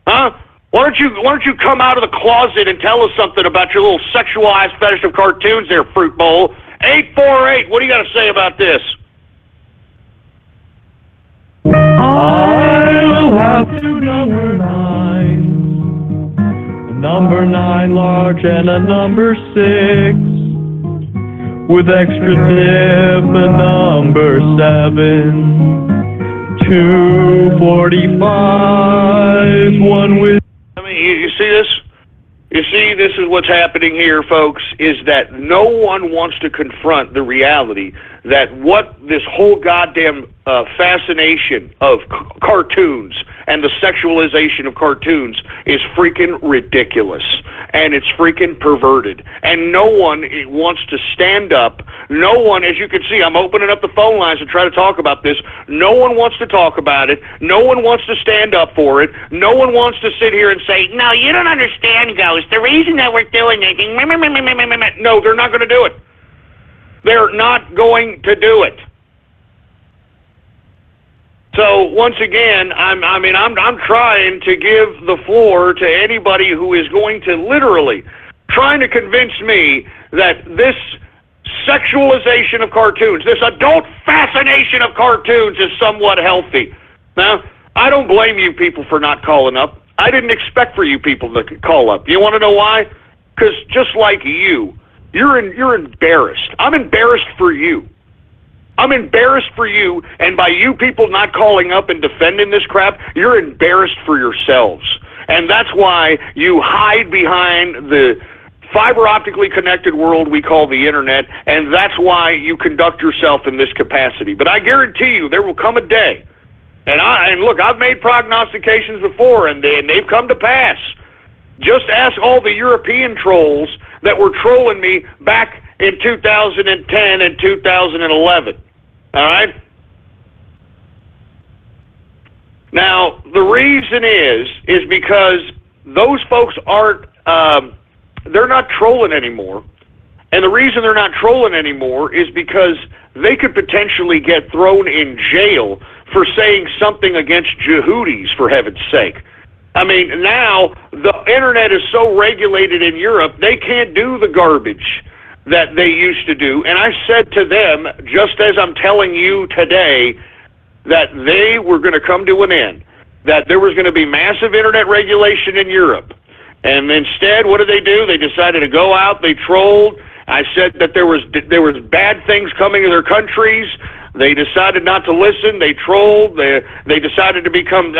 Huh? Why don't you come out of the closet and tell us something about your little sexualized fetish of cartoons there, Fruit Bowl? 848, what do you got to say about this? I'll have to number 9. A number 9 large and a number 6. With extra dip, a number 7. 245, one with... I mean, you see this? You see, this is what's happening here, folks, is that no one wants to confront the reality that what this whole goddamn fascination of cartoons and the sexualization of cartoons is freaking ridiculous. And it's freaking perverted. And no one wants to stand up. No one, as you can see, I'm opening up the phone lines to try to talk about this. No one wants to talk about it. No one wants to stand up for it. No one wants to sit here and say, no, you don't understand, Ghost. The reason that we're doing anything... No, they're not going to do it. They're not going to do it. So once again, I'm trying to give the floor to anybody who is going to literally trying to convince me that this sexualization of cartoons, this adult fascination of cartoons is somewhat healthy. Now, I don't blame you people for not calling up. I didn't expect for you people to call up. You want to know why? Because just like you're embarrassed. I'm embarrassed for you. I'm embarrassed for you, and by you people not calling up and defending this crap, you're embarrassed for yourselves. And that's why you hide behind the fiber optically connected world we call the internet, and that's why you conduct yourself in this capacity. But I guarantee you there will come a day, and look, I've made prognostications before, and they've come to pass. Just ask all the European trolls that were trolling me back in 2010 and 2011. All right? Now, the reason is because those folks aren't, they're not trolling anymore. And the reason they're not trolling anymore is because they could potentially get thrown in jail for saying something against Yehudis, for heaven's sake. I mean, now the internet is so regulated in Europe, they can't do the garbage that they used to do. And I said to them, just as I'm telling you today, that they were going to come to an end, that there was going to be massive internet regulation in Europe. And instead, what did they do? They decided to go out, they trolled. I said that there was bad things coming to their countries. They decided not to listen. They trolled. They decided to become,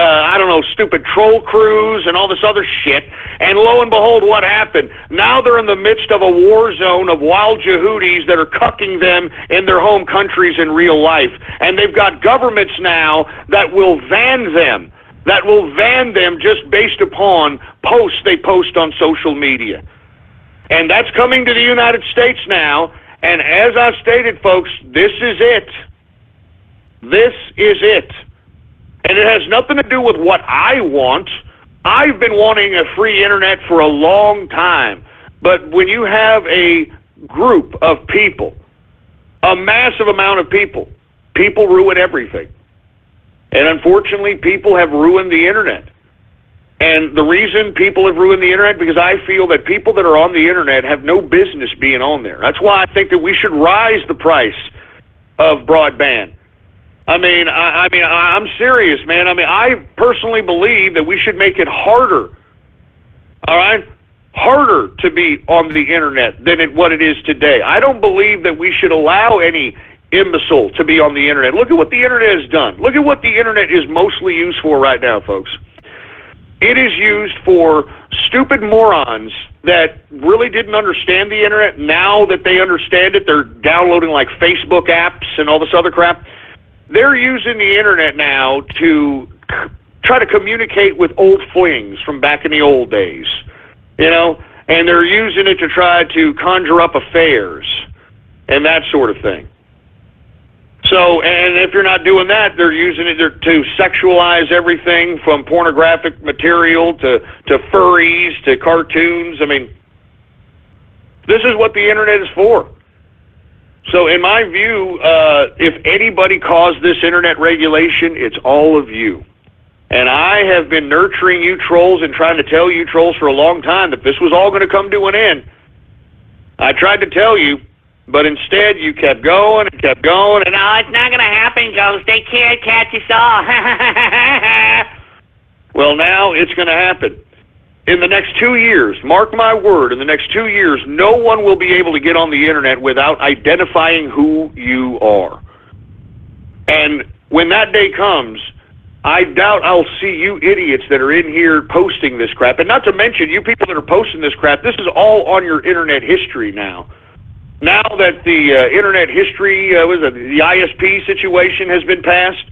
stupid troll crews and all this other shit. And lo and behold, what happened? Now they're in the midst of a war zone of wild Yehudis that are cucking them in their home countries in real life. And they've got governments now that will ban them, just based upon posts they post on social media. And that's coming to the United States now. And as I've stated, folks, this is it. This is it. And it has nothing to do with what I want. I've been wanting a free internet for a long time. But when you have a group of people, a massive amount of people ruin everything. And unfortunately, people have ruined the internet. And the reason people have ruined the internet, because I feel that people that are on the internet have no business being on there. That's why I think that we should rise the price of broadband. I'm serious, man. I personally believe that we should make it harder, all right? Harder to be on the internet than what it is today. I don't believe that we should allow any imbecile to be on the internet. Look at what the internet has done. Look at what the internet is mostly used for right now, folks. It is used for stupid morons that really didn't understand the internet. Now that they understand it, they're downloading like Facebook apps and all this other crap. They're using the internet now to try to communicate with old flings from back in the old days, and they're using it to try to conjure up affairs and that sort of thing. So, and if you're not doing that, they're using it to sexualize everything from pornographic material to furries to cartoons. This is what the internet is for. So in my view, if anybody caused this internet regulation, it's all of you. And I have been nurturing you trolls and trying to tell you trolls for a long time that this was all going to come to an end. I tried to tell you, but instead you kept going and kept going. And no, it's not going to happen, Ghost. They can't catch us all. Well, now it's going to happen. In the next 2 years, mark my word, in the next 2 years, no one will be able to get on the internet without identifying who you are. And when that day comes, I doubt I'll see you idiots that are in here posting this crap. And not to mention, you people that are posting this crap, this is all on your internet history now. Now that the internet history, the ISP situation has been passed,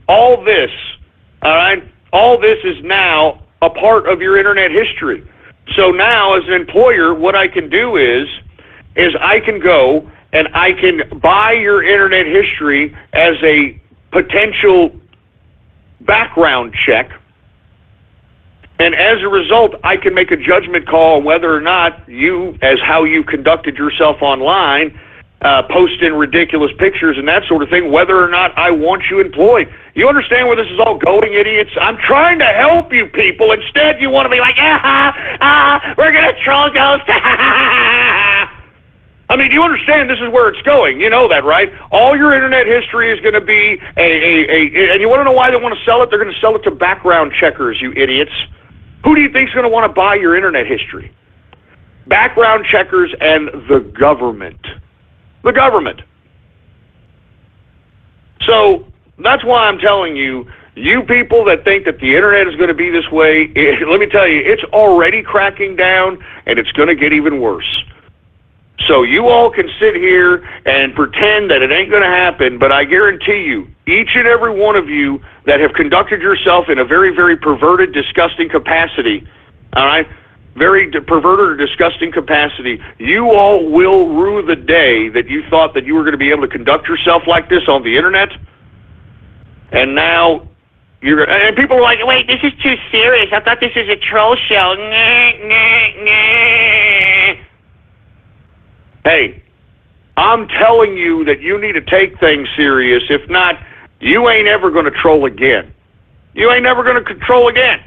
all this, all right, all this is now a part of your internet history. So now, as an employer, what I can do is I can go and I can buy your internet history as a potential background check. And as a result, I can make a judgment call on whether or not you, as how you conducted yourself online, posting ridiculous pictures and that sort of thing, whether or not I want you employed. You understand where this is all going, idiots? I'm trying to help you people. Instead, you want to be like, we're going to troll Ghost. Do you understand this is where it's going? You know that, right? All your internet history is going to be and you want to know why they want to sell it? They're going to sell it to background checkers, you idiots. Who do you think is going to want to buy your internet history? Background checkers and the government. The government. So that's why I'm telling you, you people that think that the internet is going to be this way, let me tell you, it's already cracking down, and it's going to get even worse. So you all can sit here and pretend that it ain't going to happen, but I guarantee you, each and every one of you that have conducted yourself in a very, very perverted, disgusting capacity, all right, very perverted or disgusting capacity, you all will rue the day that you thought that you were going to be able to conduct yourself like this on the internet, and now and people are like, wait, this is too serious. I thought this was a troll show. Hey, I'm telling you that you need to take things serious. If not, you ain't ever going to troll again. You ain't never going to control again.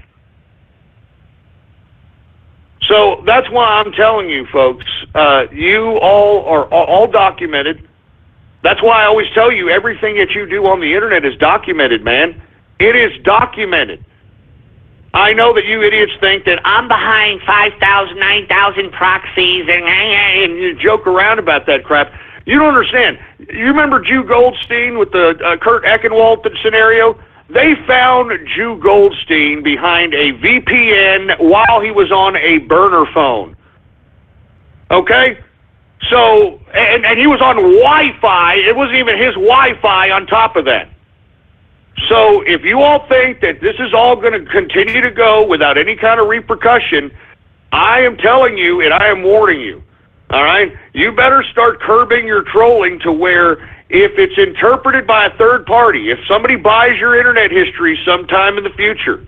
So that's why I'm telling you, folks, you all are all documented. That's why I always tell you everything that you do on the internet is documented, man. It is documented. I know that you idiots think that I'm behind 5,000, 9,000 proxies and you joke around about that crap. You don't understand. You remember Jew Goldstein with the Kurt Eckenwald scenario? They found Jew Goldstein behind a VPN while he was on a burner phone. Okay? So, and he was on Wi-Fi. It wasn't even his Wi-Fi on top of that. So if you all think that this is all going to continue to go without any kind of repercussion, I am telling you and I am warning you, all right? You better start curbing your trolling to where if it's interpreted by a third party, if somebody buys your internet history sometime in the future,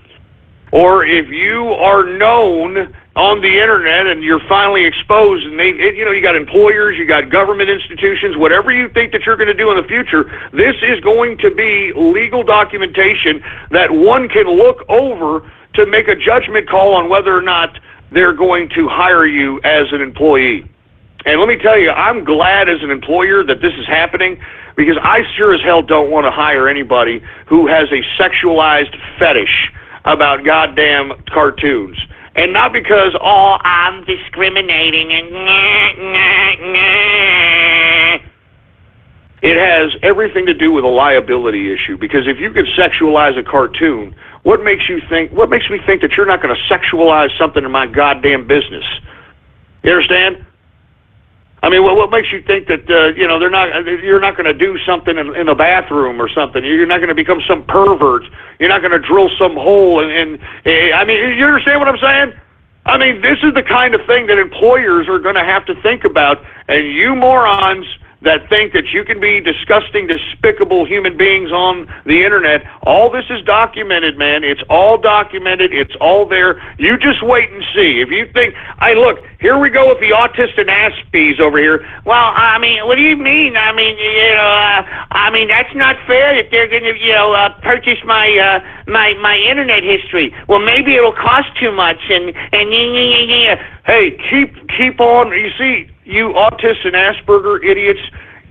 or if you are known on the internet and you're finally exposed, and you got employers, you got government institutions, whatever you think that you're going to do in the future, this is going to be legal documentation that one can look over to make a judgment call on whether or not they're going to hire you as an employee. And let me tell you, I'm glad as an employer that this is happening, because I sure as hell don't want to hire anybody who has a sexualized fetish about goddamn cartoons. And not because, I'm discriminating and it has everything to do with a liability issue. Because if you could sexualize a cartoon, what makes me think that you're not going to sexualize something in my goddamn business? You understand? I mean, what makes you think that you're not going to do something in the bathroom or something? You're not going to become some pervert. You're not going to drill some hole and I mean, you understand what I'm saying? I mean, this is the kind of thing that employers are going to have to think about, and you morons that think that you can be disgusting, despicable human beings on the internet. All this is documented, man. It's all documented. It's all there. You just wait and see. If you think, look, here we go with the autist and Aspies over here. Well, I mean, what do you mean? I mean, that's not fair that they're going to, purchase my my internet history. Well, maybe it'll cost too much, and. Hey, keep on. You see, you autists and Asperger idiots,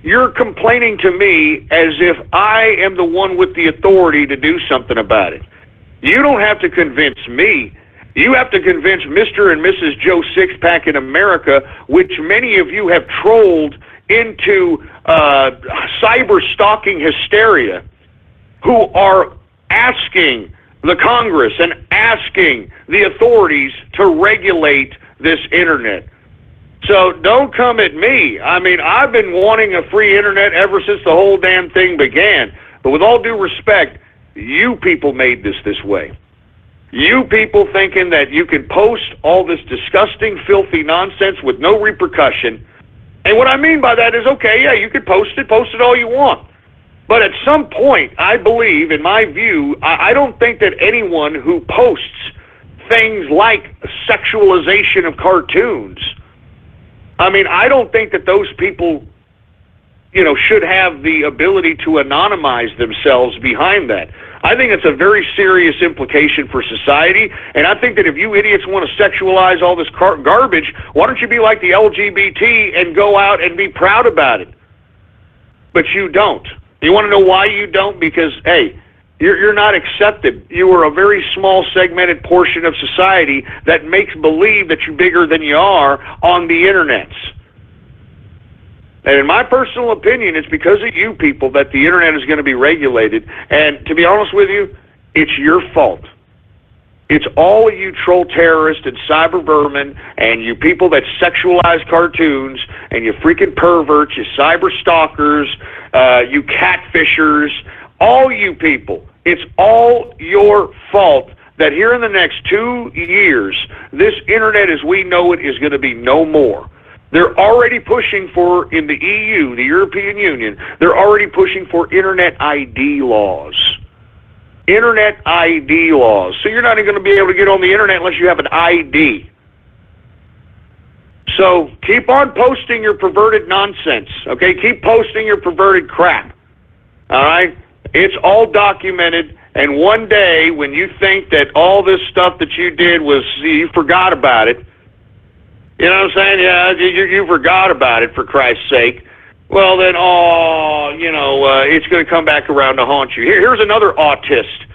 you're complaining to me as if I am the one with the authority to do something about it. You don't have to convince me. You have to convince Mr. and Mrs. Joe Sixpack in America, which many of you have trolled into cyber stalking hysteria, who are asking the Congress and asking the authorities to regulate this internet. So don't come at me. I mean, I've been wanting a free internet ever since the whole damn thing began. But with all due respect, you people made this way. You people thinking that you can post all this disgusting, filthy nonsense with no repercussion. And what I mean by that is, okay, yeah, you can post it all you want. But at some point, I believe, in my view, I don't think that anyone who posts things like sexualization of cartoons, I mean, I don't think that those people, should have the ability to anonymize themselves behind that. I think it's a very serious implication for society, and I think that if you idiots want to sexualize all this garbage, why don't you be like the LGBT and go out and be proud about it? But you don't. You want to know why you don't? Because, hey, you're not accepted. You are a very small segmented portion of society that makes believe that you're bigger than you are on the internets. And in my personal opinion, it's because of you people that the internet is going to be regulated. And to be honest with you, it's your fault. It's all of you troll terrorists and cyber vermin and you people that sexualize cartoons and you freaking perverts, you cyber stalkers, you catfishers, all you people. It's all your fault that here in the next 2 years, this internet as we know it is going to be no more. They're already pushing for, in the EU, the European Union, they're already pushing for internet ID laws. Internet ID laws. So you're not even going to be able to get on the internet unless you have an ID. So keep on posting your perverted nonsense, okay? Keep posting your perverted crap, all right? It's all documented, and one day when you think that all this stuff that you did was, you forgot about it, you know what I'm saying? Yeah, you forgot about it, for Christ's sake. Well, then, it's going to come back around to haunt you. Here's another autist.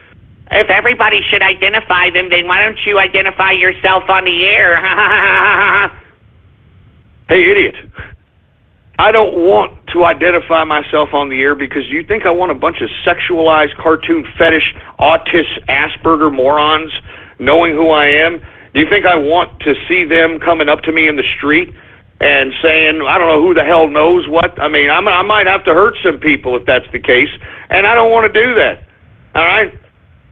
If everybody should identify them, then why don't you identify yourself on the air? Hey, idiot. I don't want to identify myself on the air because you think I want a bunch of sexualized cartoon fetish, autist, Asperger morons knowing who I am? Do you think I want to see them coming up to me in the street and saying, I don't know who the hell knows what? I mean, I might have to hurt some people if that's the case, and I don't want to do that, all right?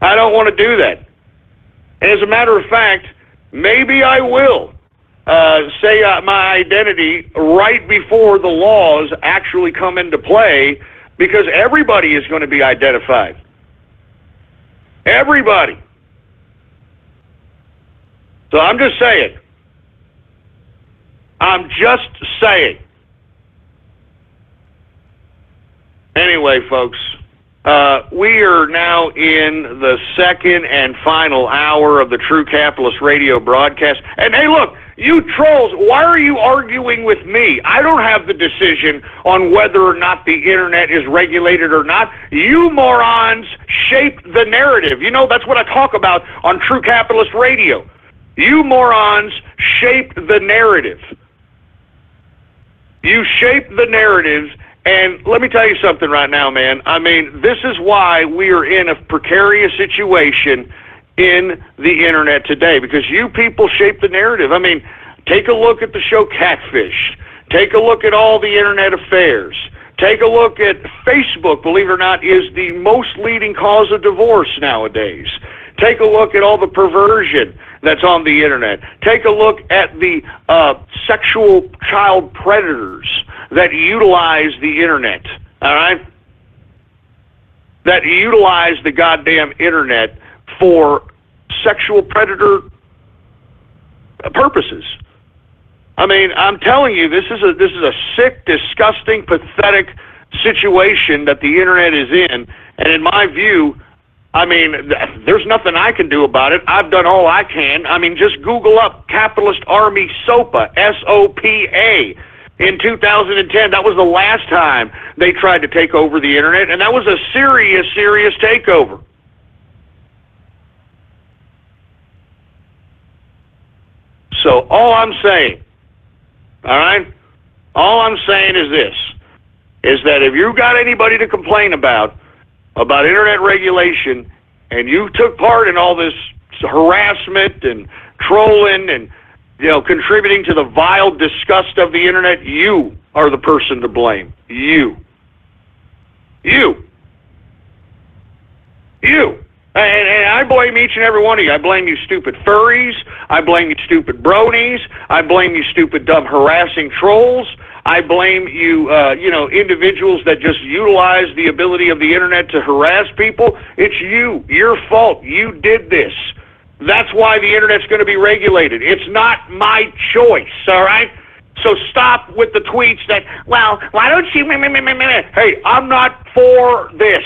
I don't want to do that. As a matter of fact, maybe I will. say my identity right before the laws actually come into play, because everybody is going to be identified. Everybody. So I'm just saying. I'm just saying. Anyway, folks, we are now in the second and final hour of the True Capitalist Radio broadcast. And hey, look, you trolls, why are you arguing with me? I don't have the decision on whether or not the internet is regulated or not. You morons shape the narrative. You know, that's what I talk about on True Capitalist Radio. You morons shape the narrative. You shape the narratives. And let me tell you something right now, man. I mean, this is why we are in a precarious situation in the internet today, because you people shape the narrative. I mean, take a look at the show Catfish. Take a look at all the internet affairs. Take a look at Facebook, believe it or not, is the most leading cause of divorce nowadays. Take a look at all the perversion that's on the internet. Take a look at the sexual child predators that utilize the internet, all right? That utilize the goddamn internet for sexual predator purposes. I mean, I'm telling you, this is a sick, disgusting, pathetic situation that the internet is in, and in my view, I mean, there's nothing I can do about it. I've done all I can. I mean, just Google up Capitalist Army SOPA, S-O-P-A, in 2010. That was the last time they tried to take over the internet, and that was a serious, serious takeover. So all I'm saying, all right, all I'm saying is this, is that if you got anybody to complain about internet regulation, and you took part in all this harassment and trolling and, you know, contributing to the vile disgust of the internet, you are the person to blame. You. And I blame each and every one of you. I blame you stupid furries. I blame you stupid bronies. I blame you stupid, dumb, harassing trolls. I blame you, individuals that just utilize the ability of the internet to harass people. It's you. Your fault. You did this. That's why the internet's going to be regulated. It's not my choice, all right? So stop with the tweets that, well, why don't you... Hey, I'm not for this,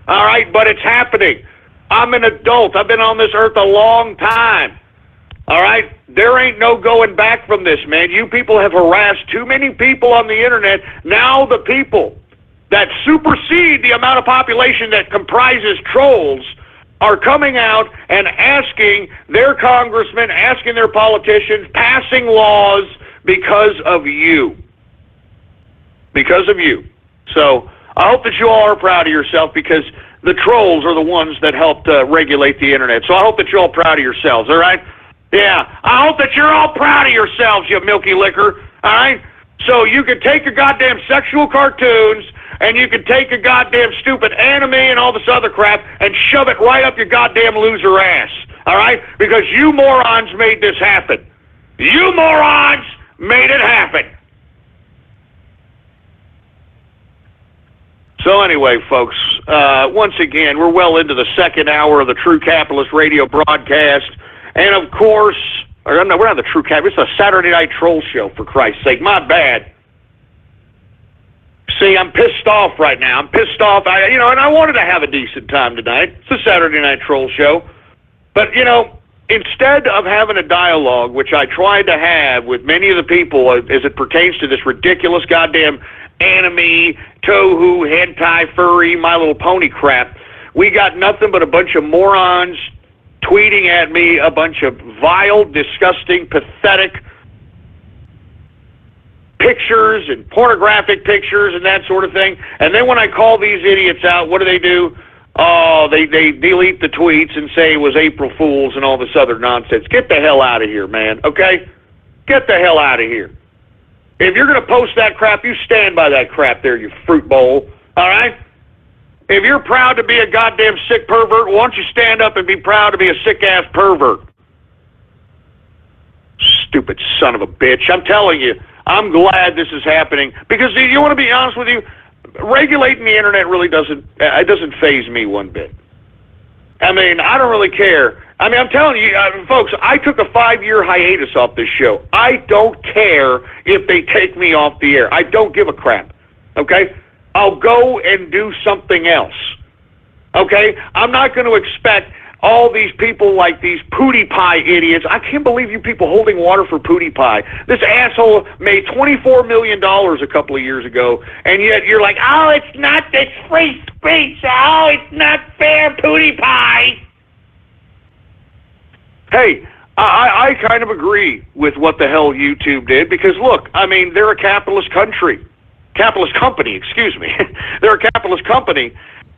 all right? But it's happening. I'm an adult. I've been on this earth a long time. All right? There ain't no going back from this, man. You people have harassed too many people on the internet. Now the people that supersede the amount of population that comprises trolls are coming out and asking their congressmen, asking their politicians, passing laws because of you. Because of you. So I hope that you all are proud of yourself, because the trolls are the ones that helped regulate the internet. So I hope that you're all proud of yourselves, all right? Yeah, I hope that you're all proud of yourselves, you milky liquor, all right? So you can take your goddamn sexual cartoons, and you can take a goddamn stupid anime and all this other crap and shove it right up your goddamn loser ass, all right? Because you morons made this happen. You morons made it happen. So anyway, folks, once again, we're well into the second hour of the True Capitalist Radio broadcast. And of course, we're not the True Capitalist, it's a Saturday Night Troll Show, for Christ's sake. My bad. See, I'm pissed off right now. I'm pissed off. And I wanted to have a decent time tonight. It's a Saturday Night Troll Show. But, instead of having a dialogue, which I tried to have with many of the people as it pertains to this ridiculous goddamn anime, tohu, hentai, furry, My Little Pony crap, we got nothing but a bunch of morons tweeting at me a bunch of vile, disgusting, pathetic pictures and pornographic pictures and that sort of thing. And then when I call these idiots out, what do? Oh, they delete the tweets and say it was April Fool's and all this other nonsense. Get the hell out of here, man, okay? Get the hell out of here. If you're going to post that crap, you stand by that crap there, you fruit bowl, all right? If you're proud to be a goddamn sick pervert, why don't you stand up and be proud to be a sick-ass pervert? stupid son of a bitch. I'm telling you, I'm glad this is happening because you want to be honest with you, regulating the internet really doesn't faze me one bit. I mean, I don't really care. I mean, I'm telling you, folks, I took a 5-year hiatus off this show. I don't care if they take me off the air. I don't give a crap, okay? I'll go and do something else, okay? I'm not going to expect all these people like these Pootie Pie idiots. I can't believe you people holding water for Pootie Pie. This asshole made $24 million a couple of years ago, and yet you're like, oh, it's free speech. Oh, it's not fair, Pootie Pie. Hey, I kind of agree with what the hell YouTube did because, look, I mean, they're a capitalist company, excuse me. They're a capitalist company,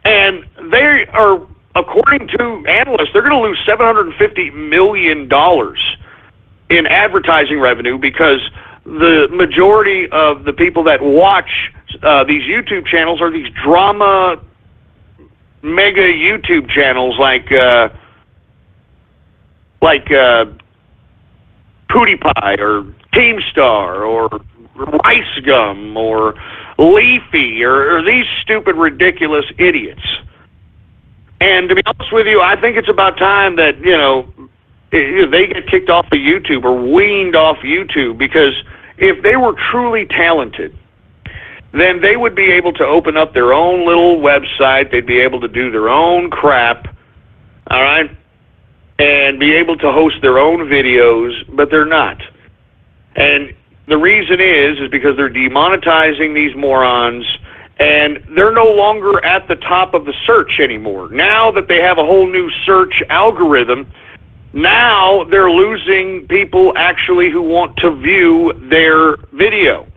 and they are, according to analysts, they're going to lose $750 million in advertising revenue because the majority of the people that watch these YouTube channels are these drama mega YouTube channels like Pootie Pie or Keemstar or Rice Gum or Leafy or these stupid, ridiculous idiots. And to be honest with you, I think it's about time that, you know, they get kicked off of YouTube or weaned off YouTube because if they were truly talented, then they would be able to open up their own little website. They'd be able to do their own crap, all right, and be able to host their own videos, but they're not. And the reason is because they're demonetizing these morons, and they're no longer at the top of the search anymore. Now that they have a whole new search algorithm, now they're losing people actually who want to view their video.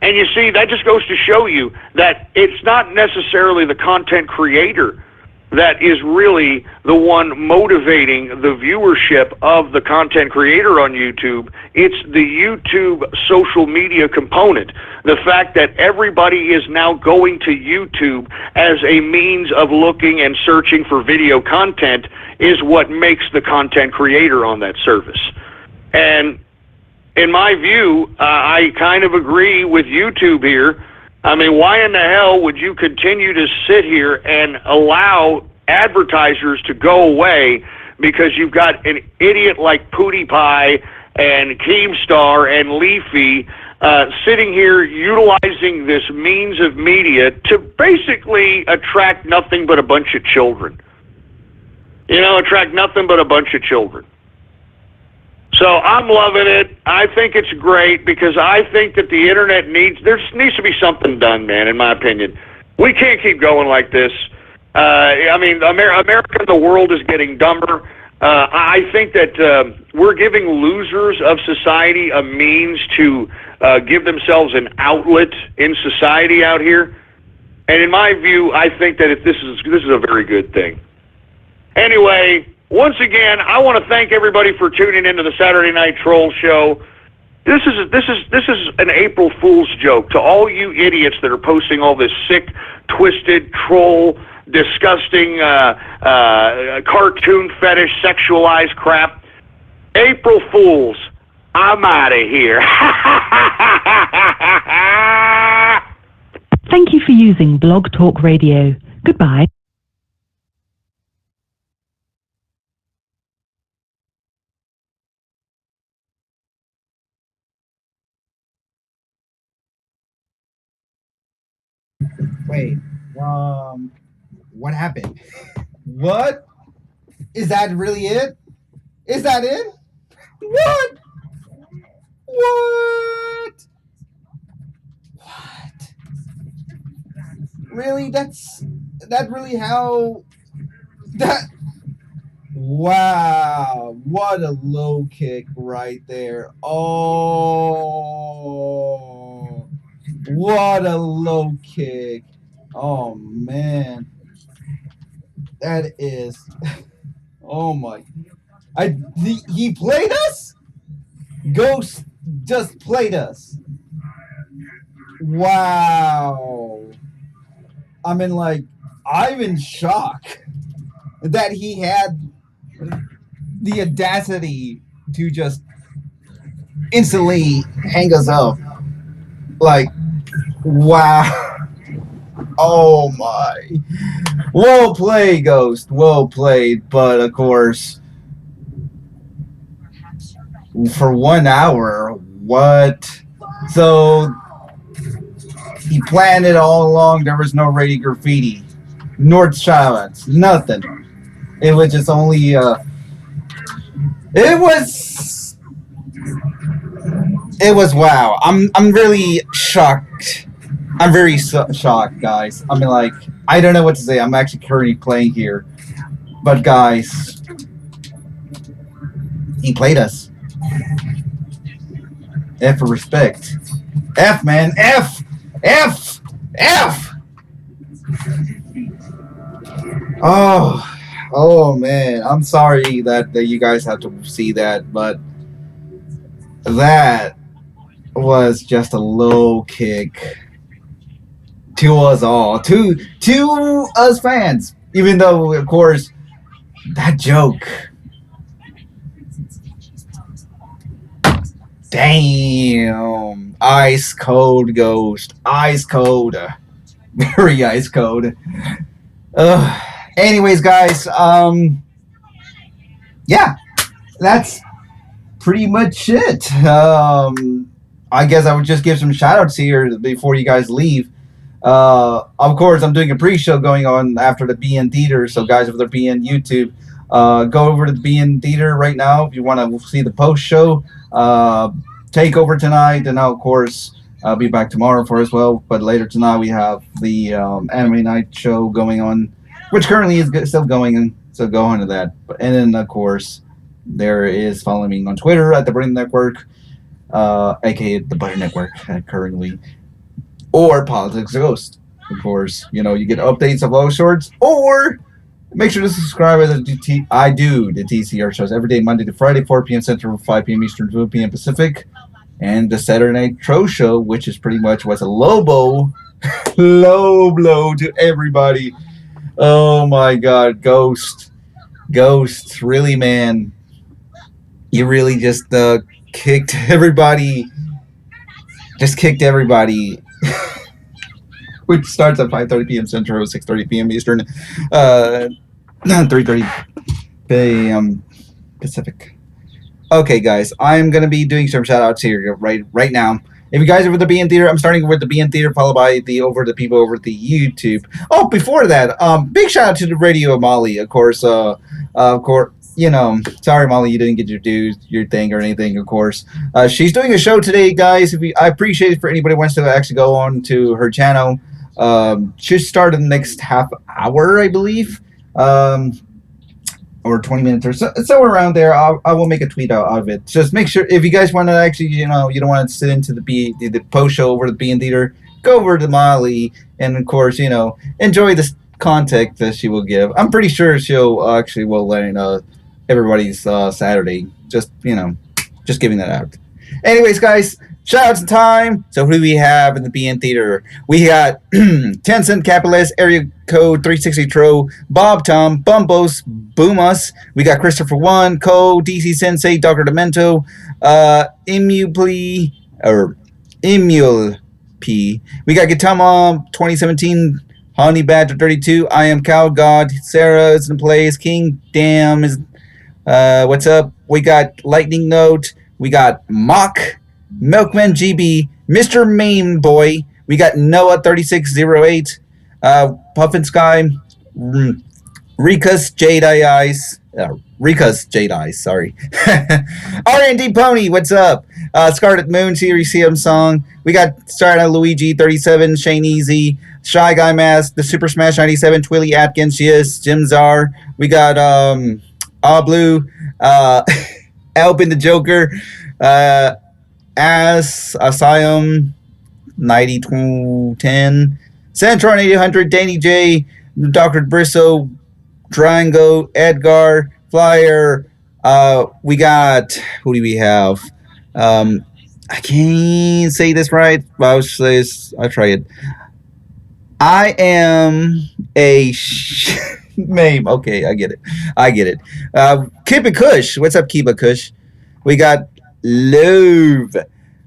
And you see, that just goes to show you that it's not necessarily the content creator that is really the one motivating the viewership of the content creator on YouTube. It's the YouTube social media component. The fact that everybody is now going to YouTube as a means of looking and searching for video content is what makes the content creator on that service. And in my view, I kind of agree with YouTube here. I mean, why in the hell would you continue to sit here and allow advertisers to go away because you've got an idiot like Pootie Pie and Keemstar and Leafy sitting here utilizing this means of media to basically attract nothing but a bunch of children. You know, attract nothing but a bunch of children. So I'm loving it. I think it's great because I think that the internet there needs to be something done, man, in my opinion. We can't keep going like this. I mean, America and the world is getting dumber. I think that we're giving losers of society a means to give themselves an outlet in society out here. And in my view, I think that this is a very good thing. Anyway, once again, I want to thank everybody for tuning into the Saturday Night Troll Show. This is an April Fool's joke to all you idiots that are posting all this sick, twisted, troll, disgusting, cartoon fetish, sexualized crap. April Fools, I'm out of here. Thank you for using Blog Talk Radio. Goodbye. Wait, what happened? What? Is that really it? Is that it? What? What? What? Really? That's really how that. Wow, what a low kick right there. Oh, what a low kick. Oh man. That is oh my. He played us? Ghost just played us. Wow. I'm in shock that he had the audacity to just instantly hang us up. Like, wow. Oh my. Well played, Ghost. Well played. But of course, for 1 hour, what? So he planned it all along. There was no radio graffiti, North Charlotte, nothing. It was just only. It was. It was wow. I'm really shocked. I'm very shocked, guys. I mean, like, I don't know what to say. I'm actually currently playing here, but guys, he played us. F for respect. F, man. F. F. F. Oh man. I'm sorry that you guys have to see that, but that was just a low kick to us all, to us fans. Even though, of course, that joke. Damn, ice cold Ghost, ice cold, very ice cold. Anyways, guys, yeah, that's pretty much it. I guess I would just give some shout outs here before you guys leave. Of course, I'm doing a pre-show going on after the BN Theater. So, guys, if they're BN YouTube, go over to the BN Theater right now if you want to see the post show. Take over tonight, and now, of course, I'll be back tomorrow for as well. But later tonight, we have the Anime Night show going on, which currently is still going. So go on to that. And then, of course, there is following me on Twitter at the Brain Network, aka the Butter Network, currently, or Politics Ghost. Of course, you get updates of all sorts, or make sure to subscribe to the TCR shows every day, Monday to Friday, 4 p.m. Central, 5 p.m. Eastern, 2 p.m. Pacific, and the Saturday Night Tro Show, which is pretty much was a low blow to everybody. Oh my God, Ghost, really, man, you really just kicked everybody. Which starts at 5:30 p.m. Central, 6:30 p.m. Eastern, 3:30 p.m. Pacific. Okay, guys, I'm gonna be doing some shout outs here right now. If you guys are with the BN Theater, I'm starting with the BN Theater, followed by the people over at the YouTube. Oh, before that, big shout out to the Radio Molly, of course. Sorry, Molly, you didn't get your thing or anything. Of course, she's doing a show today, guys. I appreciate it for anybody who wants to actually go on to her channel. Should start in the next half hour, I believe. Or 20 minutes or so around there. I will make a tweet out of it. Just make sure, if you guys want to actually, you don't want to sit into the post show over the BN Theater, go over to Molly, and of course, enjoy this content that she will give. I'm pretty sure she'll actually will let everybody's Saturday. Just giving that out. Anyways, guys, shout-outs time. So who do we have in the BN Theater? We got Tencent Capitalist, Area Code 360 Tro, Bob Tom, Bumbos, Boomus. We got Christopher One, Co, DC Sensei, Dr. Demento, Emule P. We got Gitama 2017, Honey Badger 32, I Am Cow God, Sarah is in place, King Damn is what's up? We got Lightning Note, we got Mock, Milkman GB, Mr. Main Boy, we got Noah 3608, Puffin Sky, Rika's Jade Eyes, sorry. R&D Pony, what's up? Scarlet Moon, Series CM Song. We got Starlight Luigi 37, Shane Easy, Shy Guy Mask, the Super Smash 97, Twilly Atkins, yes, Jim Czar. We got All Blue, Alpin the Joker, Asylum 9210, Centron 800, Danny J, Dr. Brisso, Drango, Edgar, Flyer. We got, who do we have? I can't say this right, but I'll try it. I am a name. Okay, I get it. Kiba Kush. What's up, Kiba Kush? We got Love.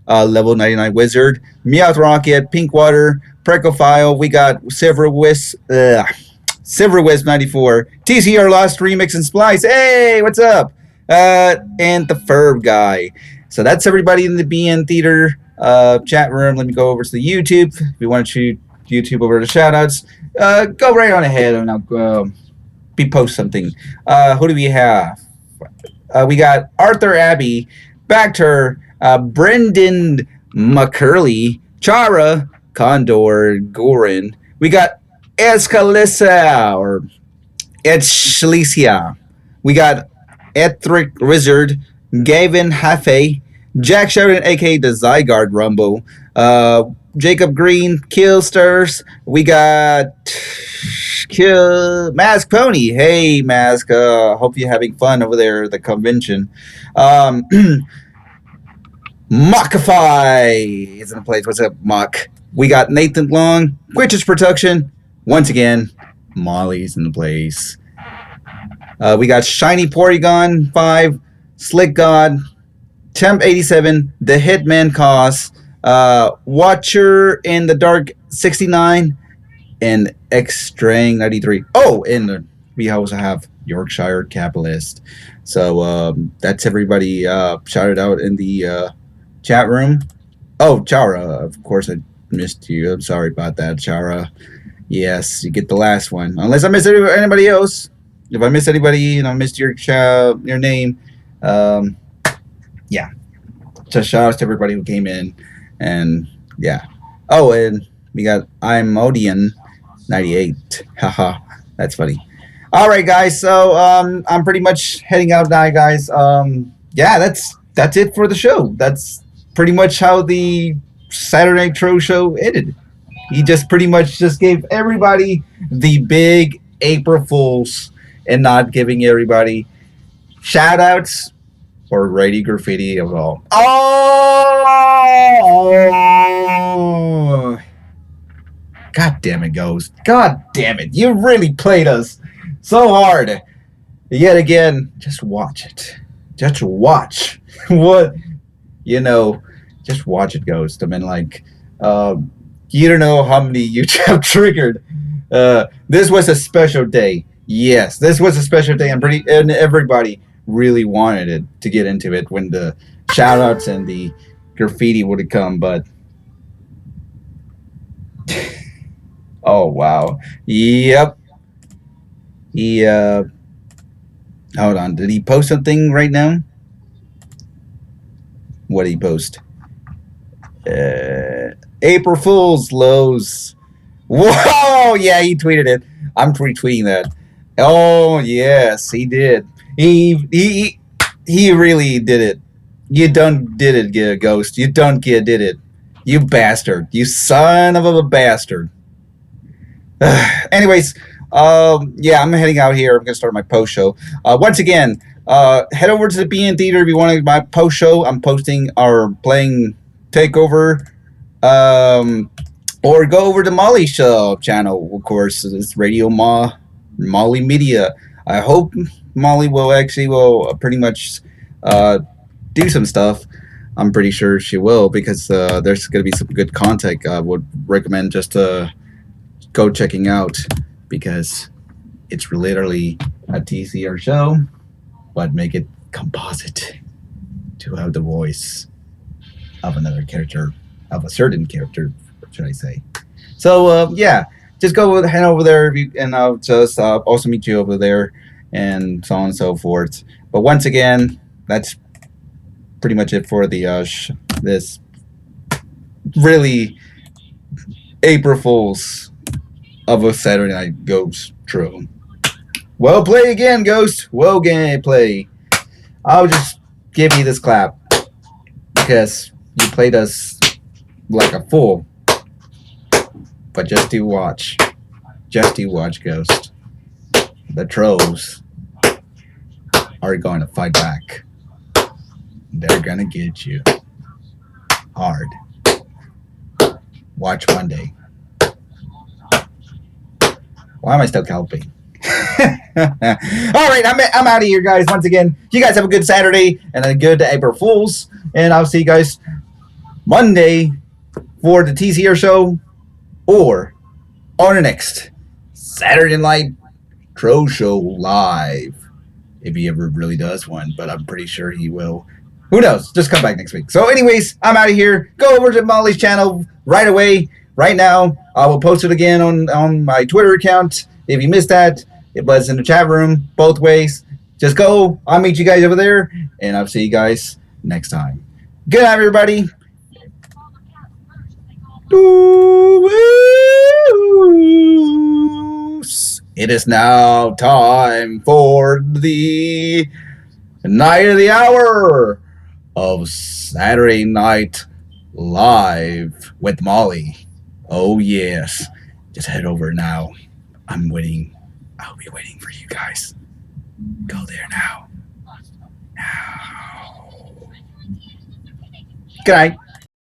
Level 99 Wizard, Meowth Rocket, Pinkwater, Precophile. We got Silver Wisp 94, TCR Lost Remix and Splice. Hey, what's up? And the Ferb guy. So that's everybody in the BN Theater chat room. Let me go over to the YouTube. If you want to shoot YouTube over to shoutouts, go right on ahead and I'll post something. Who do we have? We got Arthur Abbey, Bacter, Brendan McCurley, Chara, Condor, Gorin. We got Escalissa or Edshalicia. We got Ethric Wizard, Gavin Hafe, Jack Sheridan, aka the Zygarde Rumble, Jacob Green, Killsters. We got Mask Pony. Hey, Mask. Hope you're having fun over there at the convention. Mockify is in the place. What's up, Mock? We got Nathan Long, Witches Production. Once again, Molly's in the place. We got Shiny Porygon 5, Slick God, Temp 87, The Hitman Cause, Watcher in the Dark 69, and X-Strang 93. Oh, and we also have Yorkshire Capitalist. So that's everybody shouted out in the chat room. Oh, Chara, of course I missed you. I'm sorry about that, Chara. Yes, you get the last one. Unless I missed anybody else. If I missed anybody and I missed your name, yeah. Just shout out to everybody who came in. And yeah. Oh, and we got I'm Odian 98. Haha, that's funny. All right, guys. So I'm pretty much heading out now, guys. Yeah, that's it for the show. That's pretty much how the Saturday Night Troll show ended. He just pretty much just gave everybody the big April Fools and not giving everybody shout outs or writing graffiti at all. Oh! God damn it, Ghost. God damn it. You really played us so hard. Yet again, just watch it. Just watch what, just watch it, Ghost. I mean, like, you don't know how many you have triggered. This was a special day. Yes, this was a special day, and everybody really wanted it to get into it when the shout-outs and the graffiti would have come, but oh wow. Yep. He hold on, did he post something right now? What did he post? April Fool's Lows. Whoa, yeah, he tweeted it. I'm retweeting that. Oh yes, he did. He really did it. You done did it, Ghost. You done did it. You bastard. You son of a bastard. Anyways, yeah, I'm heading out here. I'm gonna start my post show. Once again, head over to the BN Theater if you want my post show. I'm posting or playing Takeover. Or go over to Molly's show channel. Of course, it's Radio Molly Media. I hope Molly will pretty much do some stuff. I'm pretty sure she will, because there's going to be some good content. I would recommend just go checking out, because it's literally a TCR show, but make it composite to have the voice of another character, of a certain character, should I say. So yeah, just go head over there, and I'll just also meet you over there, and so on and so forth. But once again, that's pretty much it for the this really April Fools of a Saturday Night Ghost True. Well play again, Ghost. Well play. I'll just give you this clap because you played us like a fool. But just do watch. Just do watch, Ghost. The trolls are going to fight back. They're going to get you hard. Watch Monday. Why am I still helping? right, I'm out of here, guys. Once again, you guys have a good Saturday and a good April Fools, and I'll see you guys Monday for the TCR show or on the next Saturday Night Troll Show live. If he ever really does one, but I'm pretty sure he will. Who knows? Just come back next week. So anyways, I'm out of here. Go over to Molly's channel right away, right now. I will post it again on my Twitter account. If you missed that, it was in the chat room, both ways. Just go. I'll meet you guys over there, and I'll see you guys next time. Good night, everybody. It is now time for the night of the hour of Saturday Night Live with Molly. Oh, yes. Just head over now. I'm waiting. I'll be waiting for you guys. Go there now. Now. Good night.